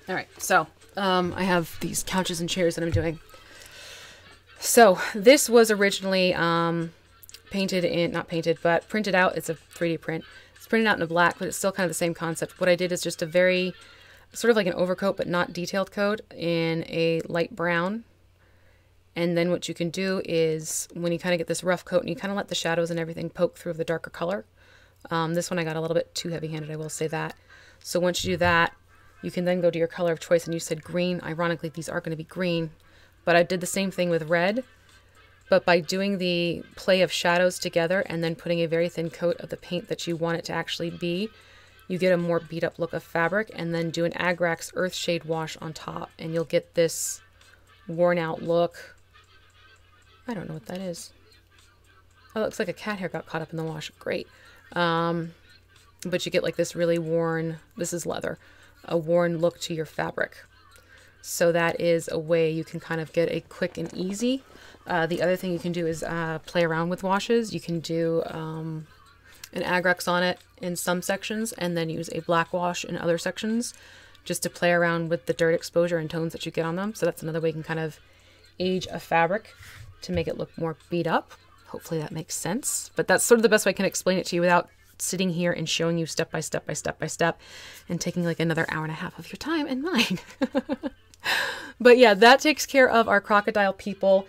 All right, so I have these couches and chairs that I'm doing. So this was originally painted in, not painted, but printed out. It's a 3D print. It's printed out in a black, but it's still kind of the same concept. What I did is just a very, sort of like an overcoat, but not detailed coat in a light brown. And then what you can do is when you kind of get this rough coat and you kind of let the shadows and everything poke through the darker color. This one I got a little bit too heavy-handed, I will say that. So once you do that, you can then go to your color of choice, and you said green. Ironically, these are going to be green, but I did the same thing with red, but by doing the play of shadows together and then putting a very thin coat of the paint that you want it to actually be, you get a more beat up look of fabric, and then do an Agrax Earth Shade wash on top, and you'll get this worn out look. I don't know what that is. Oh, it looks like a cat hair got caught up in the wash. Great. But you get like this really worn, this is leather, a worn look to your fabric. So that is a way you can kind of get a quick and easy. The other thing you can do is play around with washes. You can do an Agrax on it in some sections and then use a black wash in other sections just to play around with the dirt exposure and tones that you get on them. So that's another way you can kind of age a fabric to make it look more beat up. Hopefully that makes sense. But that's sort of the best way I can explain it to you without sitting here and showing you step by step by step by step and taking like another hour and a half of your time and mine. But yeah, that takes care of our crocodile people.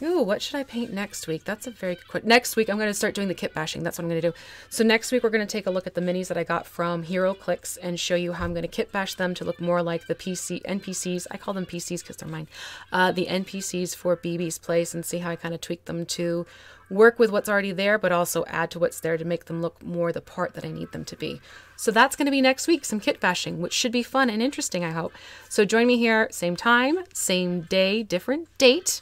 Ooh, what should I paint next week? That's a very good question. Next week, I'm going to start doing the kit bashing. That's what I'm going to do. So next week, we're going to take a look at the minis that I got from Hero Clicks and show you how I'm going to kit bash them to look more like the NPCs. I call them PCs because they're mine. The NPCs for BB's Place, and see how I kind of tweak them to work with what's already there, but also add to what's there to make them look more the part that I need them to be. So that's going to be next week, some kit bashing, which should be fun and interesting, I hope. So join me here, same time, same day, different date.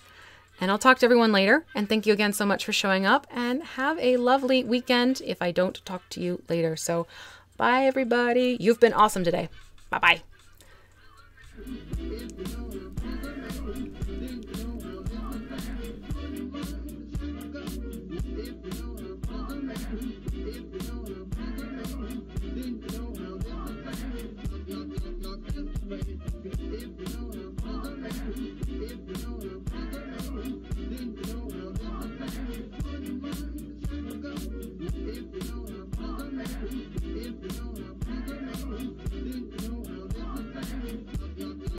And I'll talk to everyone later. And thank you again so much for showing up. And have a lovely weekend if I don't talk to you later. So bye, everybody. You've been awesome today. Bye-bye.